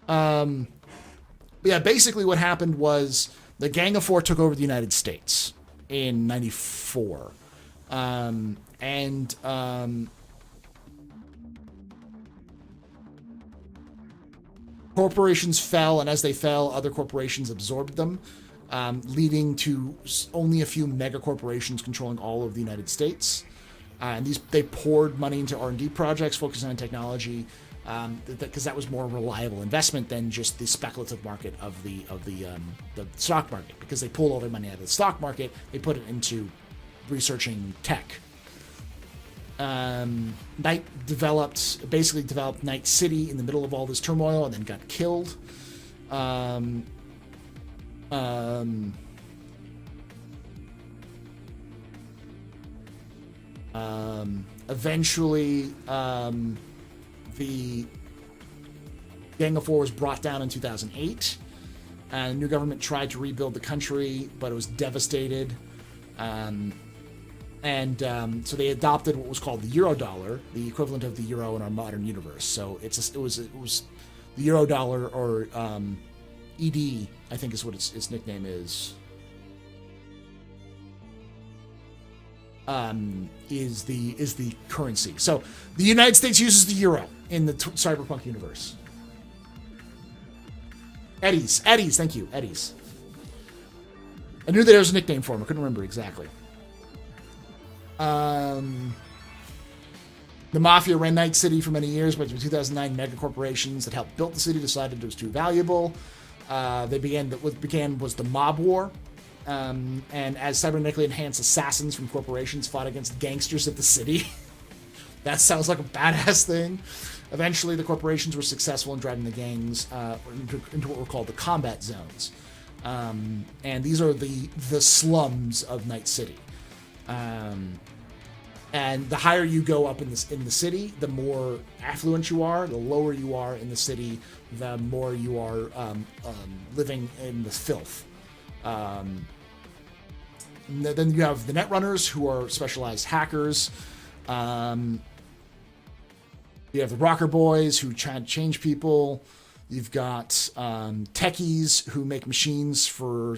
Yeah, basically what happened was the Gang of Four took over the United States in 94. Corporations fell, and as they fell, other corporations absorbed them. leading to only a few mega corporations controlling all of the United States. And they poured money into R&D projects focusing on technology, because that was more reliable investment than just the speculative market of the stock market. Because they pulled all their money out of the stock market, they put it into researching tech. Knight basically developed Night City in the middle of all this turmoil, and then got killed. Eventually, the Gang of Four was brought down in 2008, and the new government tried to rebuild the country, but it was devastated. So they adopted what was called the Eurodollar, the equivalent of the euro in our modern universe. So it was the Eurodollar, or ED, I think is what its nickname is. Is the currency. So the United States uses the euro in the Cyberpunk universe. Eddies, thank you, Eddies. I knew that there was a nickname for him. I couldn't remember exactly. The Mafia ran Night City for many years, but in 2009, mega corporations that helped build the city decided it was too valuable. What began was the Mob War. And as cybernetically enhanced assassins from corporations fought against gangsters of the city. That sounds like a badass thing. Eventually, the corporations were successful in driving the gangs into what were called the combat zones. And these are the slums of Night City. And the higher you go up in the city, the more affluent you are. The lower you are in the city, the more you are living in the filth. Then you have the Netrunners, who are specialized hackers. You have the Rocker Boys, who try to change people. You've got techies, who make machines for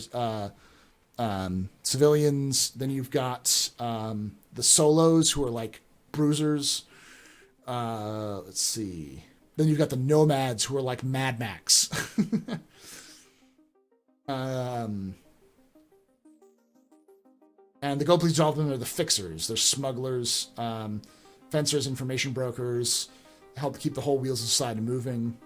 civilians. Then you've got the Solos, who are like bruisers. Let's see. Then you've got the Nomads, who are like Mad Max. And the Go Please Dolphin are the Fixers. They're smugglers, fencers, information brokers, help keep the whole wheels of society moving.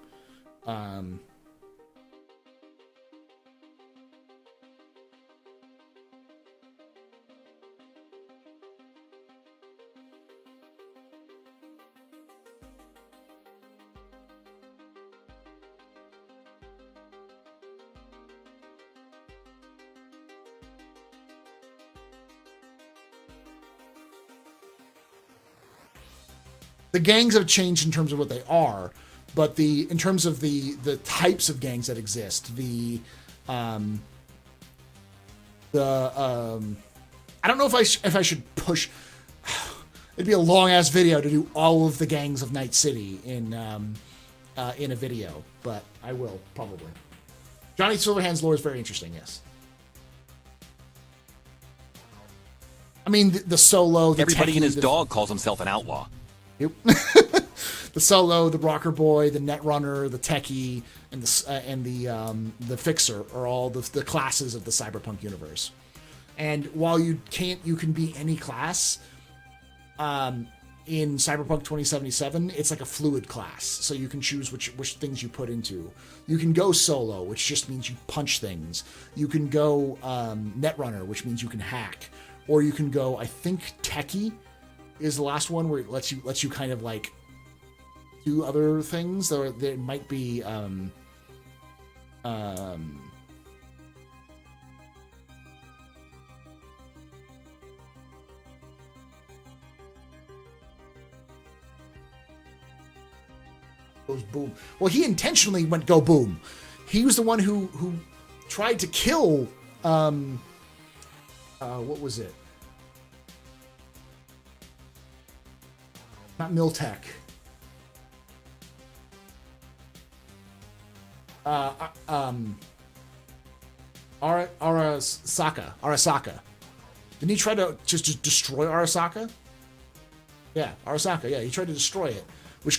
The gangs have changed in terms of what they are, but in terms of the types of gangs that exist, I don't know if I should push. It'd be a long ass video to do all of the gangs of Night City in a video, but I will probably. Johnny Silverhand's lore is very interesting. Yes. I mean, the Solo. Everybody and his dog calls himself an outlaw. Yep. The Solo, the Rocker Boy, the Netrunner, the Techie, and the Fixer are all the classes of the Cyberpunk universe. And while you can be any class, in Cyberpunk 2077, it's like a fluid class, so you can choose which things you put into. You can go Solo, which just means you punch things. You can go Netrunner, which means you can hack, or you can go, I think, Techie is the last one, where it lets you kind of like do other things. There might be goes boom. Well, he intentionally went go boom. He was the one who tried to kill what was it? Not Miltech. Arasaka. Didn't he try to just destroy Arasaka? Yeah, Arasaka. Yeah, he tried to destroy it, which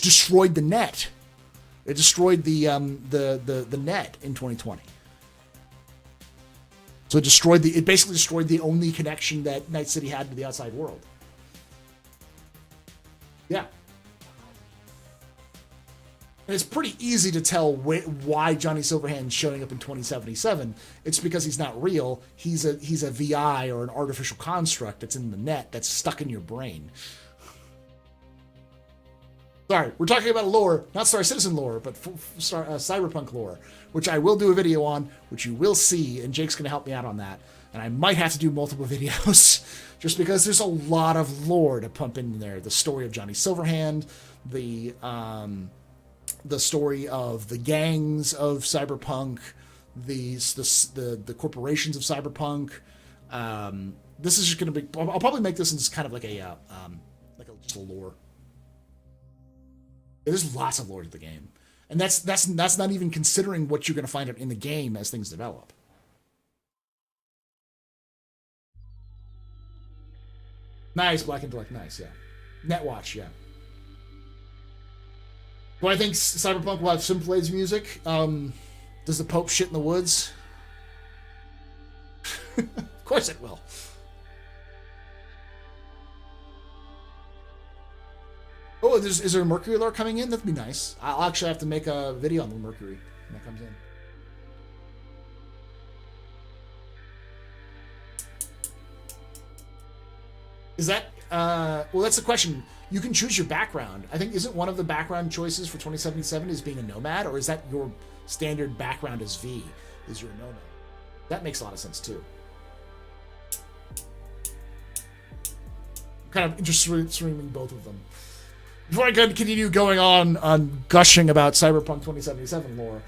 destroyed the net. It destroyed the net in 2020. So it basically destroyed the only connection that Night City had to the outside world. Yeah. And it's pretty easy to tell why Johnny Silverhand's showing up in 2077. It's because he's not real. He's a VI or an artificial construct that's in the net that's stuck in your brain. Sorry, we're talking about lore, not Star Citizen lore, but Cyberpunk lore, which I will do a video on, which you will see, and Jake's going to help me out on that. And I might have to do multiple videos, just because there's a lot of lore to pump in there. The story of Johnny Silverhand, the story of the gangs of Cyberpunk, the corporations of Cyberpunk. This is just going to be. I'll probably make this into kind of like just a lore. There's lots of lore to the game, and that's not even considering what you're going to find out in the game as things develop. Nice, Black Intellect, nice, yeah. Netwatch, yeah. Do I think Cyberpunk will have Synthwave's music? Does the Pope shit in the woods? Of course it will. Oh, is there a Mercury lore coming in? That'd be nice. I'll actually have to make a video on the Mercury when that comes in. Is that, well, that's the question. You can choose your background. I think, isn't one of the background choices for 2077 is being a nomad, or is that your standard background as V, is your nomad? That makes a lot of sense, too. I'm kind of interested in streaming both of them. Before I continue going on gushing about Cyberpunk 2077 lore,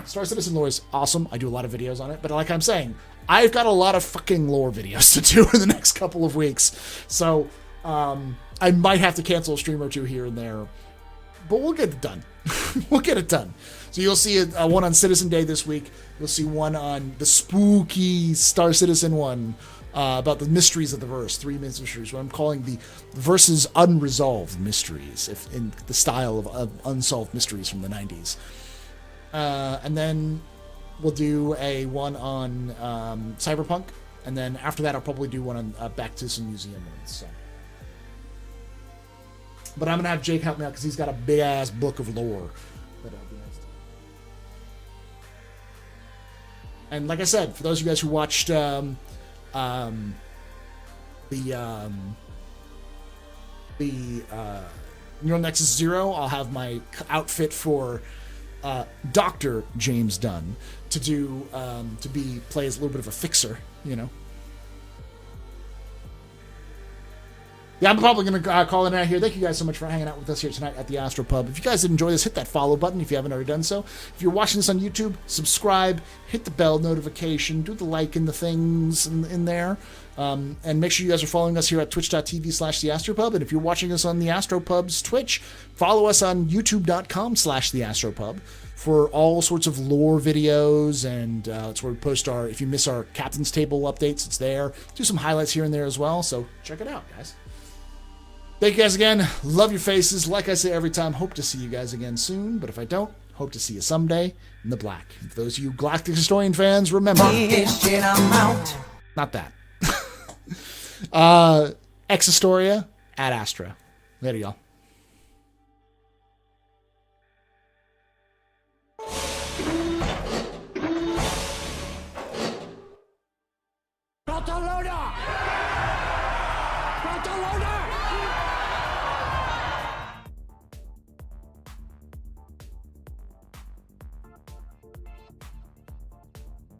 Star Citizen lore is awesome. I do a lot of videos on it, but like I'm saying, I've got a lot of fucking lore videos to do in the next couple of weeks. So, I might have to cancel a stream or two here and there, but we'll get it done. We'll get it done. So you'll see one on Citizen Day this week. You'll see one on the spooky Star Citizen one about the mysteries of the verse, 3 mysteries, what I'm calling the verse's unresolved mysteries, if in the style of unsolved mysteries from the 90s. And then we'll do a one on Cyberpunk, and then after that I'll probably do one on back to some museum ones. So. But I'm going to have Jake help me out because he's got a big-ass book of lore. That'll be nice. And like I said, for those of you guys who watched the Neural Nexus Zero, I'll have my outfit for Dr. James Dunn to play as a little bit of a fixer, you know. Yeah, I'm probably going to call it out here. Thank you guys so much for hanging out with us here tonight at the Astro Pub. If you guys did enjoy this, hit that follow button if you haven't already done so. If you're watching this on YouTube, subscribe, hit the bell notification, do the like and the things in there. And make sure you guys are following us here at twitch.tv/theastropub. And if you're watching us on the Astropub's Twitch, follow us on youtube.com/theastropub for all sorts of lore videos. And it's where we post if you miss our Captain's Table updates, it's there. Do some highlights here and there as well. So check it out, guys. Thank you guys again. Love your faces. Like I say every time, hope to see you guys again soon. But if I don't, hope to see you someday in the black. For those of you Galactic Historian fans, remember. Not that. Ex Historia ad Astra. Later, y'all. Barcelona!